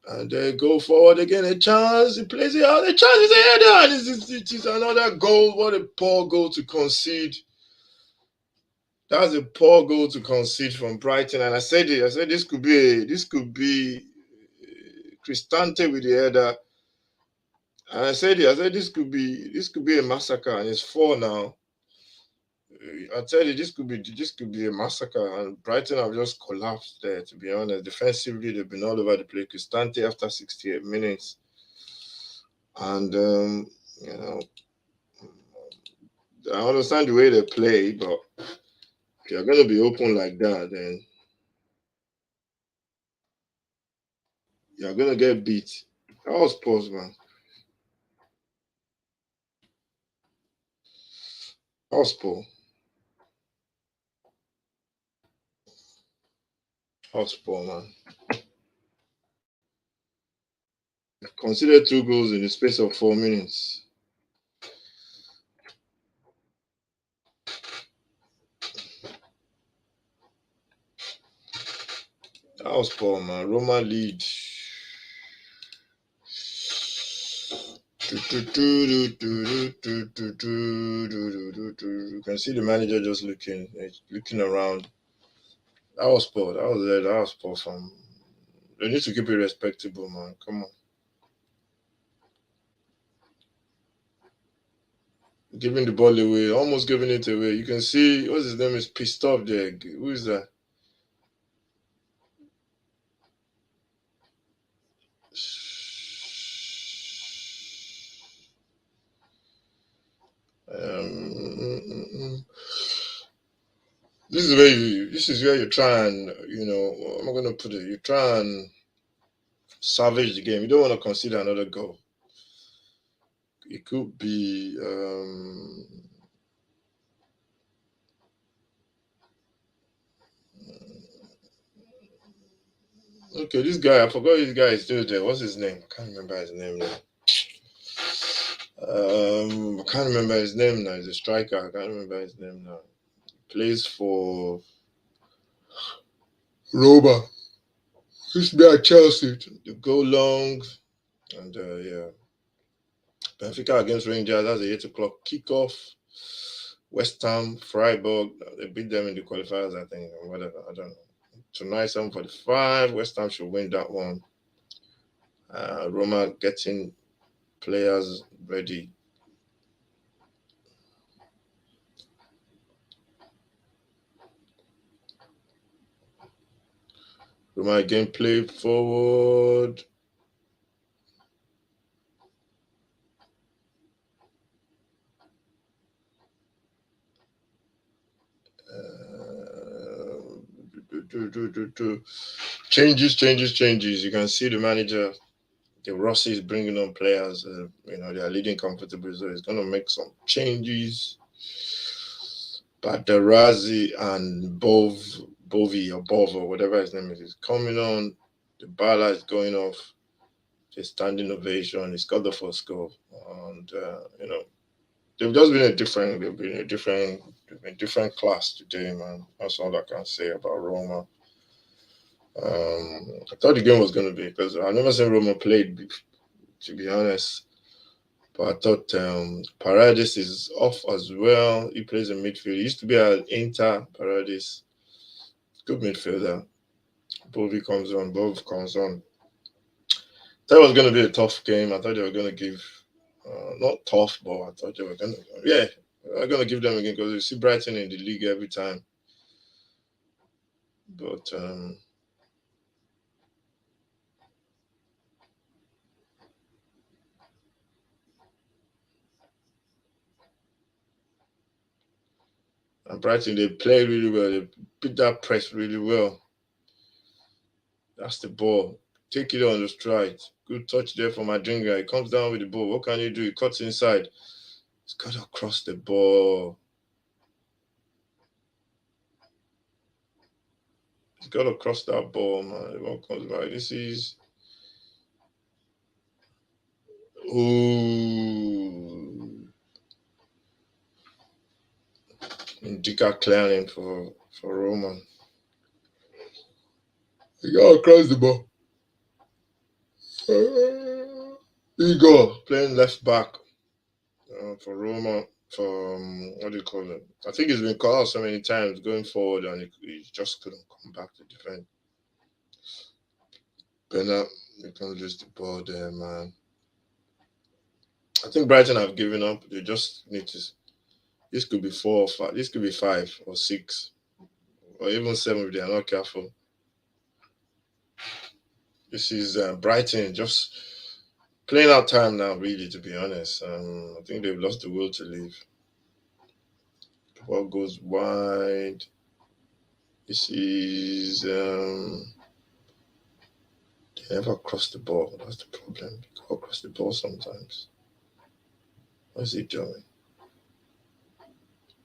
And they go forward again. A chance. He plays it out. A chance is a header. It is another goal. What a poor goal to concede. That's a poor goal to concede from Brighton. And I said this could be Cristante with the header. And I said this could be a massacre, and it's 4 now. I tell you, this could be a massacre, and Brighton have just collapsed there. To be honest, defensively they've been all over the place. Cristante after 68 minutes, and you know, I understand the way they play, but if you're gonna be open like that, then you're gonna get beat. That was pause, man. That was poor. That was poor, man. Consider 2 goals in the space of 4 minutes. That was poor, man. Roma lead. You can see the manager just looking around. That was poor. That was poor from. They need to keep it respectable, man. Come on. Giving the ball away, almost giving it away. You can see what's his name is pissed off there. Who is that? This is where you try and I'm gonna put it. You try and salvage the game. You don't want to consider another goal. It could be okay. This guy, I forgot his guy is still there. What's his name? I can't remember his name now. I can't remember his name now. He's a striker. I can't remember his name now. Plays for Roma. Used to be at Chelsea. The go long, and yeah. Benfica against Rangers. That's a 8 o'clock kickoff. West Ham, Freiburg. They beat them in the qualifiers, I think, or whatever. I don't know. Tonight, 7:45. West Ham should win that one. Roma getting players ready. Roma again play forward. Changes. You can see the manager, the Rossi is bringing on players. They are leading comfortably, so he's going to make some changes. Baderazzi and Bov or whatever his name is coming on. The Bala is going off. A standing ovation. He's got the first goal, and they've just been a different. They've been different class today, man. That's all I can say about Roma. I thought the game was going to be, because I've never seen Roma played, to be honest. But I thought Paradis is off as well. He plays in midfield. He used to be at Inter. Paradis, good midfielder. Bov comes on. Thought it was going to be a tough game. I thought they were going to give, not tough, but I thought they were going to, I'm going to give them again, because you see Brighton in the league every time. But and Brighton, they play really well. They beat that press really well. That's the ball. Take it on the stride. Good touch there for Madringa. He comes down with the ball. What can he do? He cuts inside. He's got to cross the ball. He's got to cross that ball, man. The ball comes by. This is. Ooh. Indica clearing for Roman. He got to cross the ball. Igor playing left back for Roma. For what do you call it? I think he's been called out so many times going forward, and he just couldn't come back to defend. Bernard, you can't lose the ball there, man. I think Brighton have given up. They just need to. This could be 4 or 5. This could be 5 or 6 or even 7 if they are not careful. This is Brighton just playing out time now, really, to be honest. I think they've lost the will to live. The ball goes wide. This is. They never cross the ball. That's the problem. They can't cross the ball sometimes. What's he doing?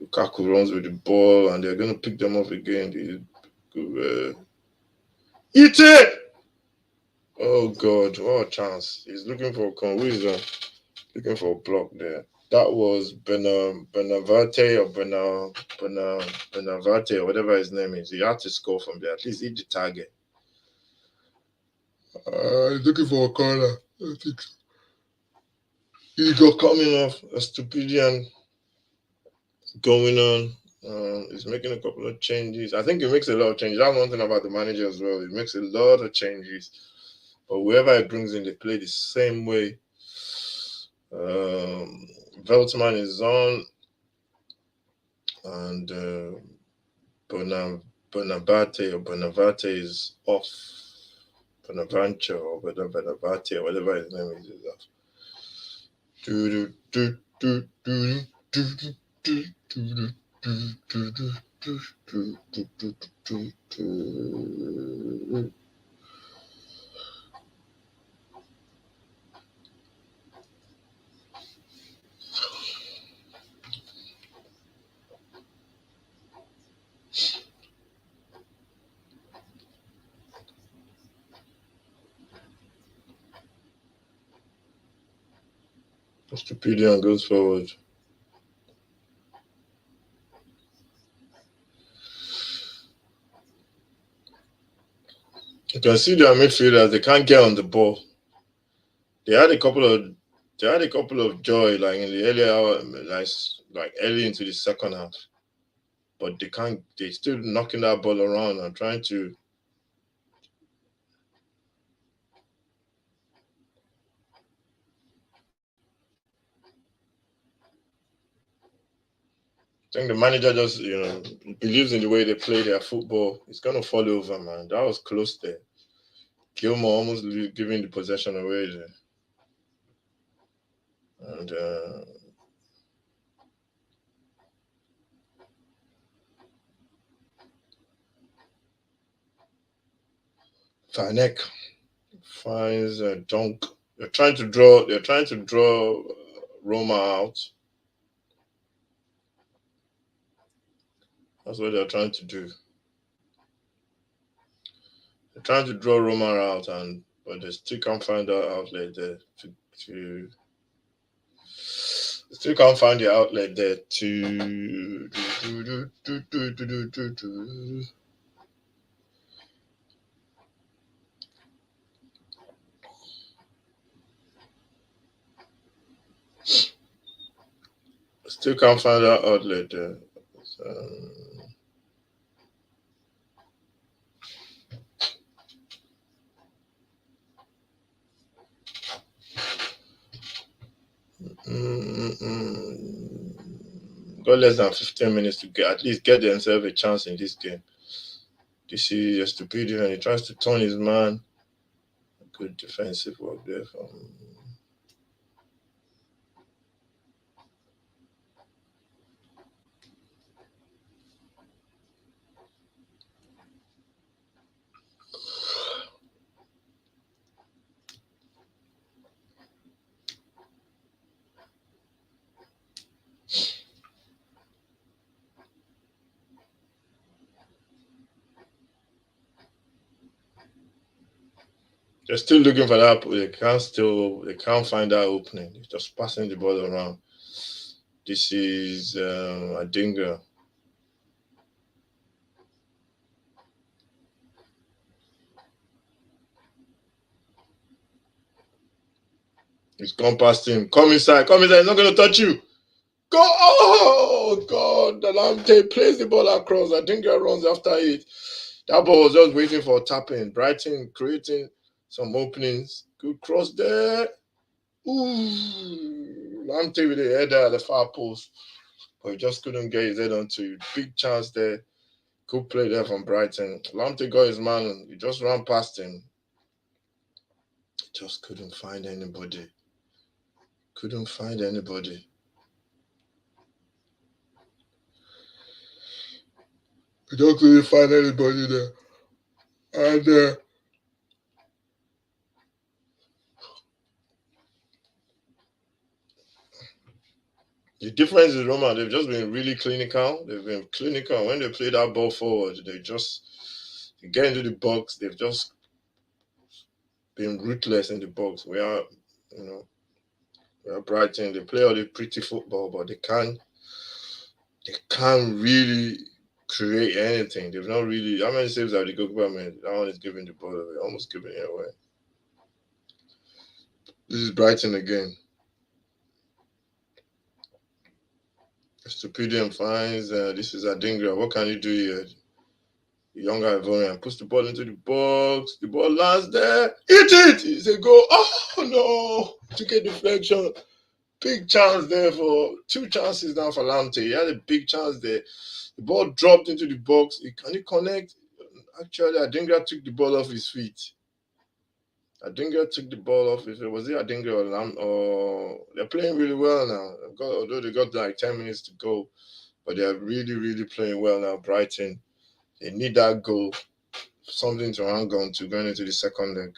Lukaku runs with the ball, and they're going to pick them up again. Eat it! Oh, God. What a chance. He's looking for looking for a block there. That was Benavate or Benavate or whatever his name is. He had to score from there. At least hit the target. He's looking for a corner. I think so. Igor coming off, a Stupidian going on. He's making a couple of changes. I think he makes a lot of changes. That's one thing about the manager as well. He makes a lot of changes. But whoever he brings in, they play the same way. Veltman is on, and Bonavate is off. Bonaventure or Bonavate or whatever his name is off. Stupidian goes forward. You can see their midfielders, they can't get on the ball. They had a couple of joy like in the earlier hour, like early into the second half. But they're still knocking that ball around and trying to. think the manager just, believes in the way they play their football. It's gonna fall over, man. That was close there. Gilmore almost giving the possession away there. And Vanek finds a dunk. They're trying to draw. Roma out. That's what they're trying to do. They're trying to draw Roma out, but they still can't find that outlet there to still can't find the outlet there to still can't find that outlet there. Got less than 15 minutes to at least get themselves a chance in this game. This is a stupidity, and he tries to turn his man. Good defensive work there from. They're still looking for that. They can't find that opening. They're just passing the ball around. This is Adingra. He's gone past him. Come inside. He's not going to touch you. Go! Oh God! Lamte plays the ball across. Adingra runs after it. That ball was just waiting for tapping. Brighton creating some openings. Good cross there. Ooh, Lamte with the header at the far post, but he just couldn't get his head onto it. Big chance there. Good play there from Brighton. Lamte got his man. He just ran past him. Just couldn't find anybody. He don't really find anybody there. And the difference is Roma, they've just been really clinical. They've been clinical. When they play that ball forward, they get into the box. They've just been ruthless in the box. We are Brighton. They play all the pretty football, but they can't really create anything. They've not really. How many saves have the goalkeeper made? That one is giving the ball away, almost giving it away. This is Brighton again. Stupidium finds this is Adingra. What can you do here? The younger Ivorian puts the ball into the box. The ball lands there. Hit it! It's a goal. Oh no! Took a deflection. Big chance there for 2 chances now for Lamte. He had a big chance there. The ball dropped into the box. Can he connect? Actually, Adingra took the ball off his feet. Adingra took the ball off his feet. Was it Adingra or Lam? Or they're playing really well now. Although they got like 10 minutes to go, but they're really, really playing well now. Brighton. They need that goal. Something to hang on to going into the second leg.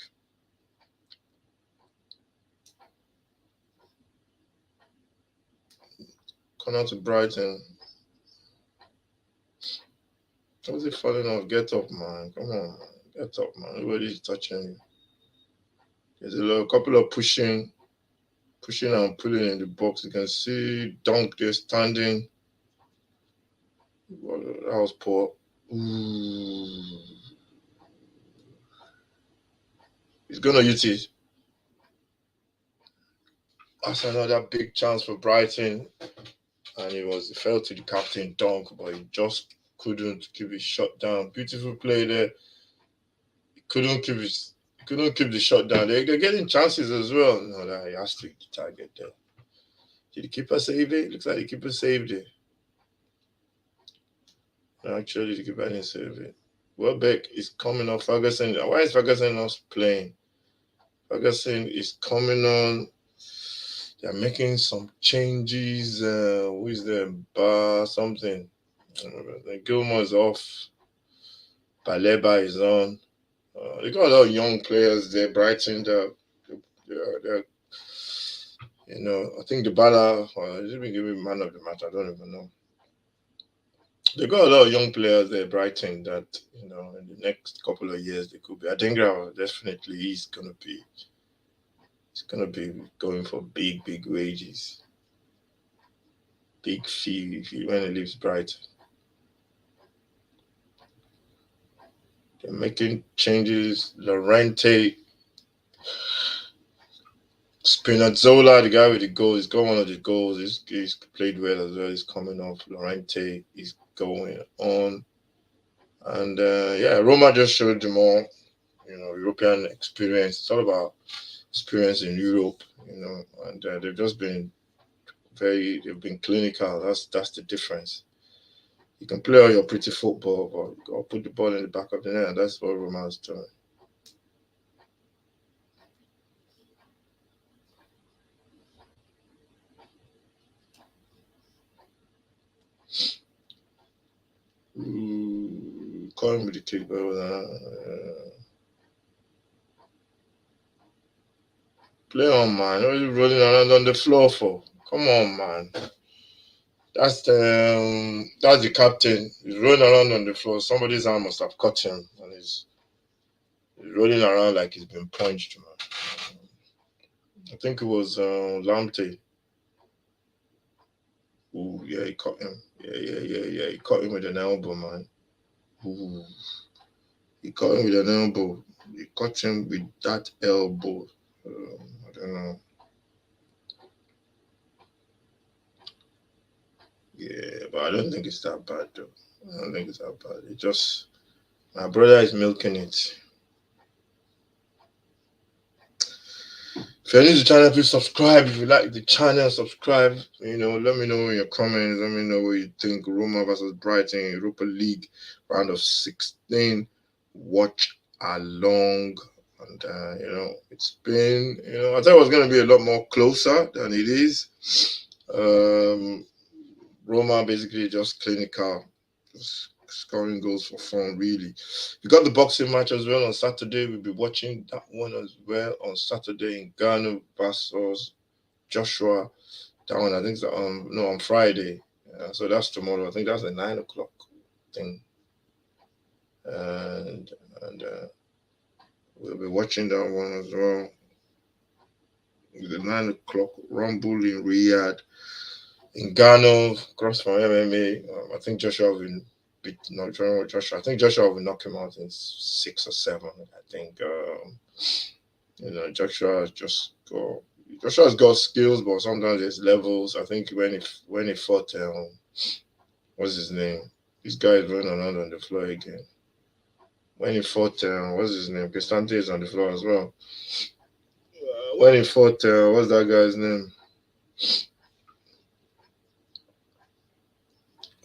Corner to Brighton. How's it falling off? Get up, man. Come on, man. Get up, man. Nobody's touching you. There's a couple of pushing and pulling in the box. You can see Dunk there standing. Well, that was poor. Ooh. He's gonna use it. That's another big chance for Brighton. And it fell to the captain Dunk, but he just couldn't keep his shot down. Beautiful play there. He couldn't keep the shot down. They're getting chances as well. No, that he has to hit the target there. Did the keeper save it? Looks like the keeper saved it. Actually, the keeper didn't save it. Welbeck is coming on. Ferguson. Why is Ferguson not playing? Ferguson is coming on. They're making some changes. Who is there? Bar something. Gilmore is off. Baleba is on. They got a lot of young players there. Brighton, they're I think the Bala, he's been given man of the match. I don't even know. They got a lot of young players there, Brighton, that in the next couple of years they could be. I think definitely he's gonna be going for big wages, big fee if when he leaves Brighton. They're making changes. Lorente, Spinazzola, the guy with the goal, he's got one of the goals. He's played well as well. He's coming off. Lorente is going on. And yeah, Roma just showed more, European experience. It's all about experience in Europe, and they've been clinical. That's the difference. You can play all your pretty football, or put the ball in the back of the net, and that's what Roma's doing. Calling with the kick, but play on, man. What are you rolling around on the floor for? Come on, man. That's the captain. He's rolling around on the floor. Somebody's arm must have caught him, and he's rolling around like he's been punched, man. I think it was Lamptey. Ooh, yeah, he caught him. Yeah. He caught him with an elbow, man. Ooh, he caught him with an elbow. He caught him with that elbow. I don't know. Yeah, but I don't think it's that bad, though. I don't think it's that bad. It just my brother is milking it. If you're new to the channel, please subscribe. If you like the channel, subscribe. Let me know in your comments. Let me know what you think. Roma versus Brighton, Europa League, round of 16. Watch along. And, it's been, I thought it was going to be a lot more closer than it is. Roma basically just clinical, just scoring goals for fun, really. We got the boxing match as well on Saturday. We'll be watching that one as well on Saturday in Ghana versus Joshua. That one, I think, is on Friday. So that's tomorrow. I think that's a 9 o'clock thing. And we'll be watching that one as well. The 9 o'clock Rumble in Riyadh. In Ghana, across from MMA, I think Joshua will beat. No, Joshua. I think Joshua will knock him out in 6 or 7. I think. Joshua's got skills, but sometimes there's levels. I think when he fought, what's his name? This guy is running around on the floor again. When he fought, what's his name? Cristante is on the floor as well. When he fought, what's that guy's name?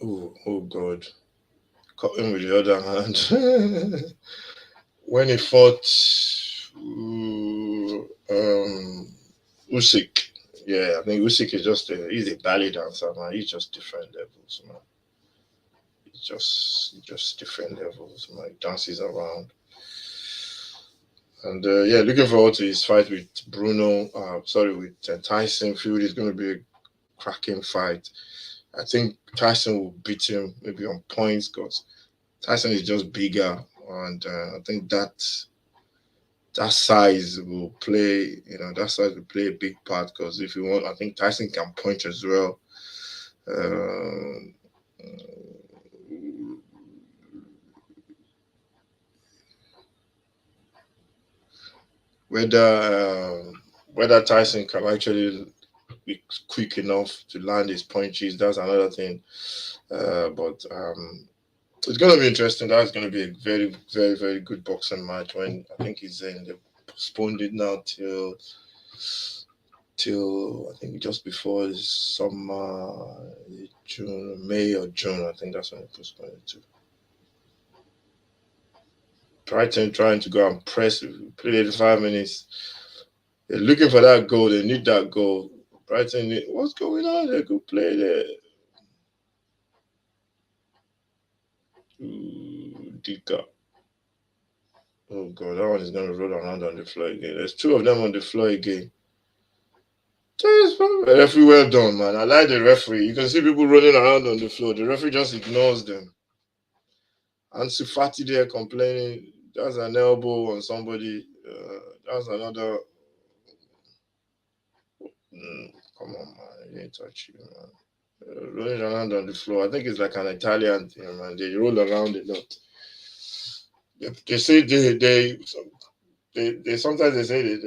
Oh God. Caught him with the other hand. When he fought Usyk. Yeah, I think Usyk is he's a ballet dancer, man. He's just different levels, man. He's just different levels, man. He dances around. And yeah, looking forward to his fight with with Tyson Fury. It's going to be a cracking fight. I think Tyson will beat him maybe on points because Tyson is just bigger, and I think that size will play. That size will play a big part because if you want, I think Tyson can punch as well. Um, whether Tyson can actually be quick enough to land his punches, that's another thing. But it's going to be interesting. That's going to be a very, very, very good boxing match. When I think he's in, they postponed it now till till I think just before the summer, June, May or June. I think that's when they postponed it to. Brighton trying to go and press, play 85 minutes. They're looking for that goal. They need that goal. Brighton, what's going on? They could play there. Dika. Oh god, that one is gonna roll around on the floor again. There's two of them on the floor again. The referee, well done, man. I like the referee. You can see people rolling around on the floor. The referee just ignores them. Ansu Fati there complaining. That's an elbow on somebody. That's another. Come on, man. He didn't touch you, man. Rolling around on the floor. I think it's like an Italian thing, man. They roll around a lot. They say they sometimes they say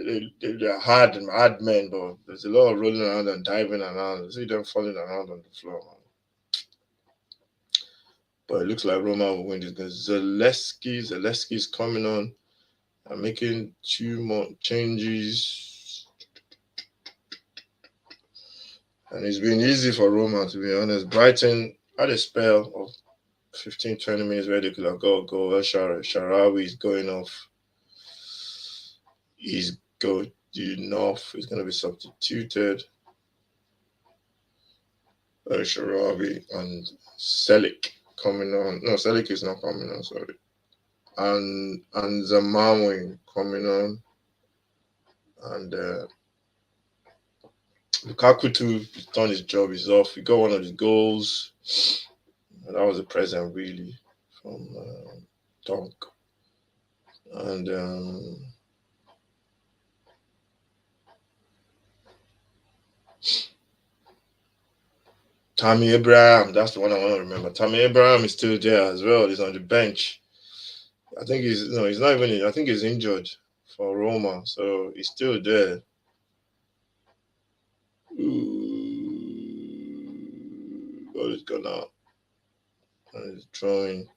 they're hard men, but there's a lot of rolling around and diving around. You see them falling around on the floor, man. But it looks like Roma will win this because Zaleski's coming on and making two more changes. And it's been easy for Roma, to be honest. Brighton had a spell of 15, 20 minutes where they could have got a goal. Sharawi is going off. He's good enough. He's going to be substituted. Sharawi and Selik coming on. No, Selik is not coming on, sorry. And Zamawi coming on. And Lukaku too done his job. He's off. He got one of his goals. And that was a present, really, from Donk. And Tammy Abraham, that's the one I want to remember. Tammy Abraham is still there as well. He's on the bench. I think he's not even. I think he's injured for Roma, so he's still there. Ball is gone out. And he's throwing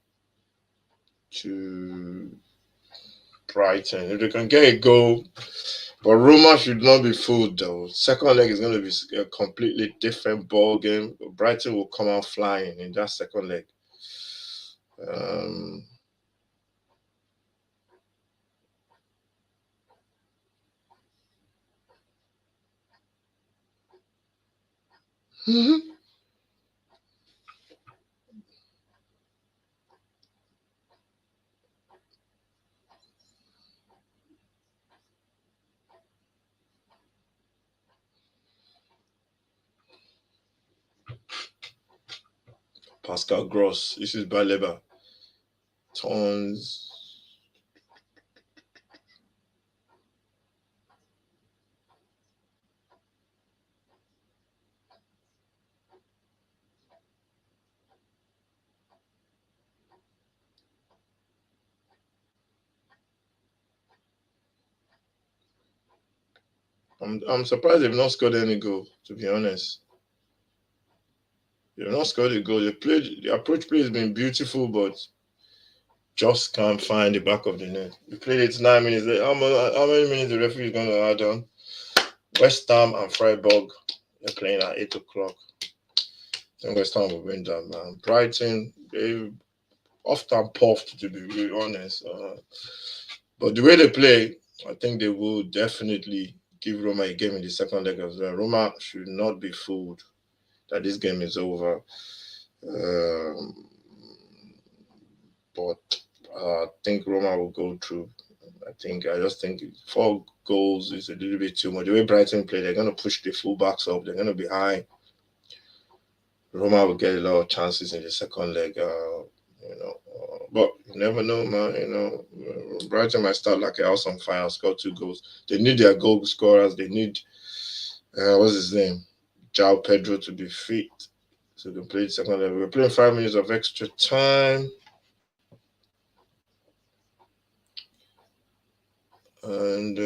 to Brighton. If they can get a goal, but Roma should not be fooled though. Second leg is going to be a completely different ball game. Brighton will come out flying in that second leg. Pascal Gross. This is Baleba. Tons. I'm surprised they've not scored any goal, to be honest. They've not scored a goal. The approach play has been beautiful, but just can't find the back of the net. We played it 9 minutes. How many minutes the referee is going to add on? West Ham and Freiburg, they're playing at 8 o'clock. I think West Ham will win that, man. Brighton, they often puffed, to be really honest. But the way they play, I think they will definitely give Roma a game in the second leg as well. Roma should not be fooled that this game is over. But I think Roma will go through. I just think 4 goals is a little bit too much. The way Brighton play, they're going to push the fullbacks up. They're going to be high. Roma will get a lot of chances in the second leg. But you never know, man. Brighton might start like a house on fire, score 2 goals. They need their goal scorers. They need what's his name, João Pedro, to be fit so they can play the second leg. We're playing 5 minutes of extra time. And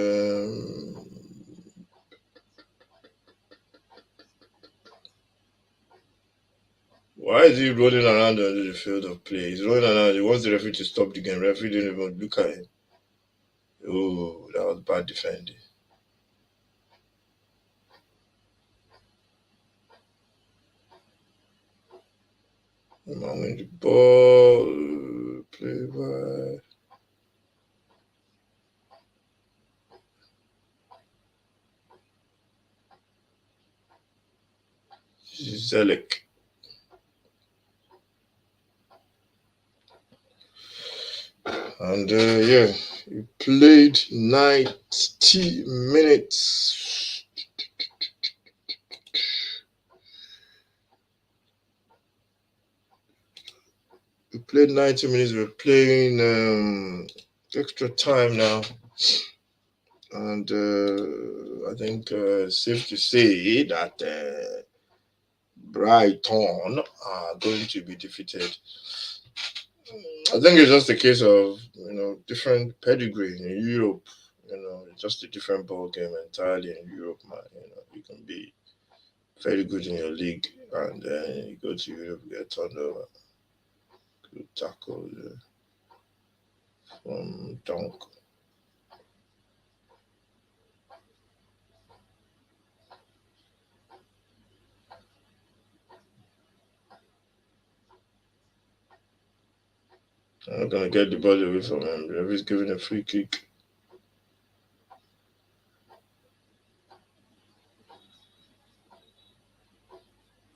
why is he rolling around under the field of play? He's rolling around. He wants the referee to stop the game. The referee didn't even look at him. Oh, that was bad defending. Among the ball, play by Zelik. And yeah, he played 90 minutes. We played 90 minutes. We're playing extra time now. And I think safe to say that Brighton are going to be defeated. I think it's just a case of different pedigree in Europe. It's just a different ball game entirely in Europe, man. You can be very good in your league, and then you go to Europe, get turned over, good tackle from Dunk. I'm not gonna get the ball away from him. He's giving a free kick.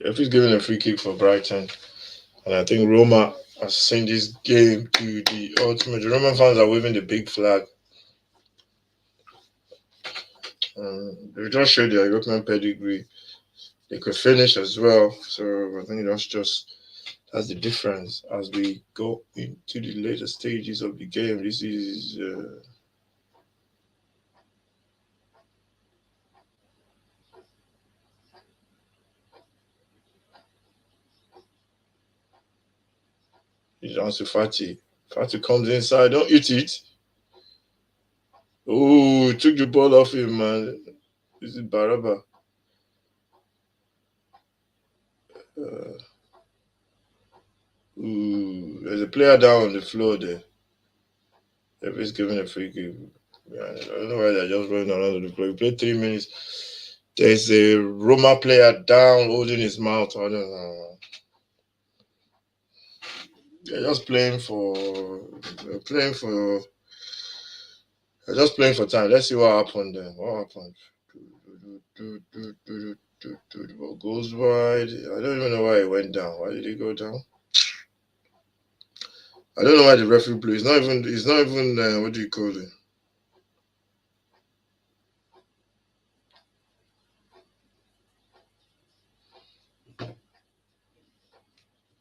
If he's giving a free kick for Brighton, and I think Roma has seen this game to the ultimate. The Roman fans are waving the big flag. They just showed their European pedigree. They could finish as well. So I think that's the difference as we go into the later stages of the game. This is it's on to Fati. Fati comes inside, don't eat it. Oh, took the ball off him, man. This is Baraba. Uh, there's a player down on the floor there. If he's giving a free kick, yeah, I don't know why they're just running around the floor. We played 3 minutes. There's a Roma player down holding his mouth. I don't know. They're just playing for. They're playing for. They're just playing for time. Let's see what happened then. What happened? The ball goes wide. I don't even know why it went down. Why did it go down? I don't know why the referee blew. It's not even. It's not even. What do you call it?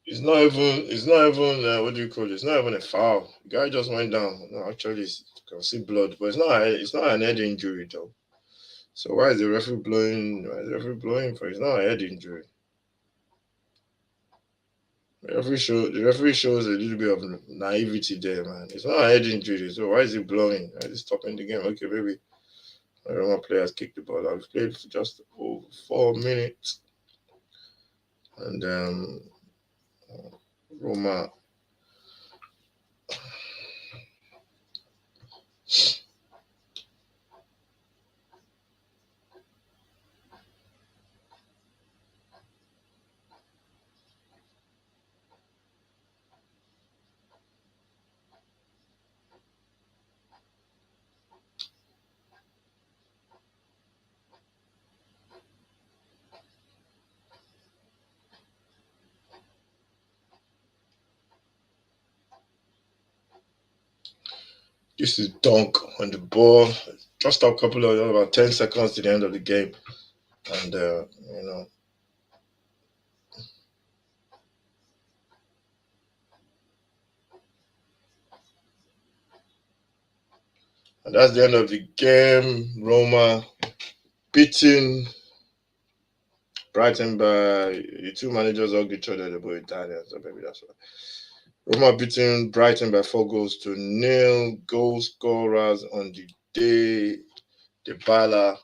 It's not even. It's not even. What do you call it? It's not even a foul. The guy just went down. No, actually, you can see blood, but it's not. It's not an head injury though. So why is the referee blowing? Why is the referee blowing for? It's not a head injury. The referee shows a little bit of naivety there, man. It's not a head injury, so why is he blowing? Why is he stopping the game? Okay, maybe Roma players kicked the ball out. We've played for just over 4 minutes, and Roma. This is Dunk on the ball. Just a couple of about 10 seconds to the end of the game, and and that's the end of the game. Roma beating Brighton by the two managers hugged each other. They were Italians, so maybe that's why. Roma beating Brighton by 4 goals to nil. Goal scorers on the day. Dybala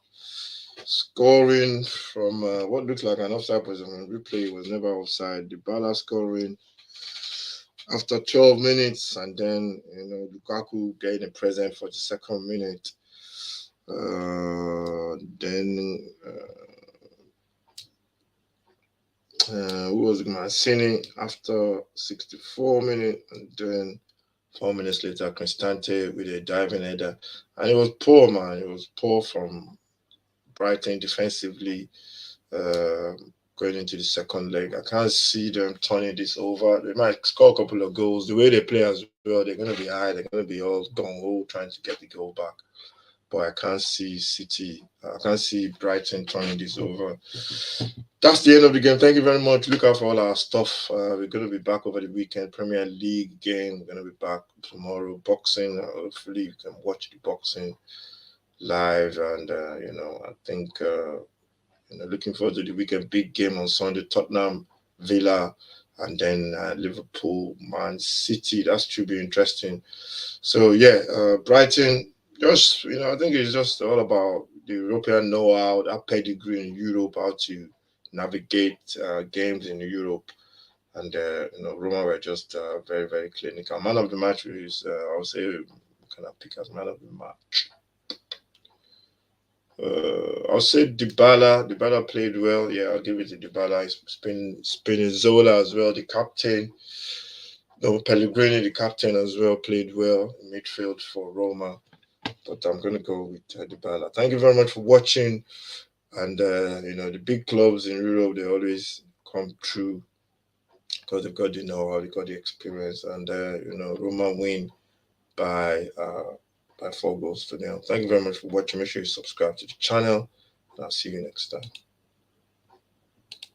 scoring from what looked like an offside position. Replay was never offside. Dybala scoring after 12 minutes, and then Lukaku getting a present for the second minute. Then Who was Mancini after 64 minutes, and then 4 minutes later, Cristante with a diving header. And it was poor, man. It was poor from Brighton defensively uh, going into the second leg. I can't see them turning this over. They might score a couple of goals. The way they play as well, they're going to be high. They're going to be all gung-ho trying to get the goal back. But I can't see City. I can't see Brighton turning this over. That's the end of the game. Thank you very much. Look out for all our stuff. We're going to be back over the weekend. Premier League game. We're going to be back tomorrow. Boxing. Hopefully, you can watch the boxing live. And, I think, looking forward to the weekend. Big game on Sunday. Tottenham, Villa, and then Liverpool, Man City. That should be interesting. So, yeah, Brighton, I think it's just all about the European know-how, that pedigree in Europe, how to navigate games in Europe. And, Roma were just very, very clinical. Man of the match is, I would say, can I pick as man of the match? I'll say Dybala. Dybala played well. Yeah, I'll give it to Dybala. Spinazzola as well, the captain. No, Pellegrini, the captain as well, played well in midfield for Roma. But I'm going to go with Dybala. Thank you very much for watching. And, the big clubs in Europe, they always come through because they've got the know-how, they've got the experience. And, Roma win by 4 goals to nil. Thank you very much for watching. Make sure you subscribe to the channel. And I'll see you next time.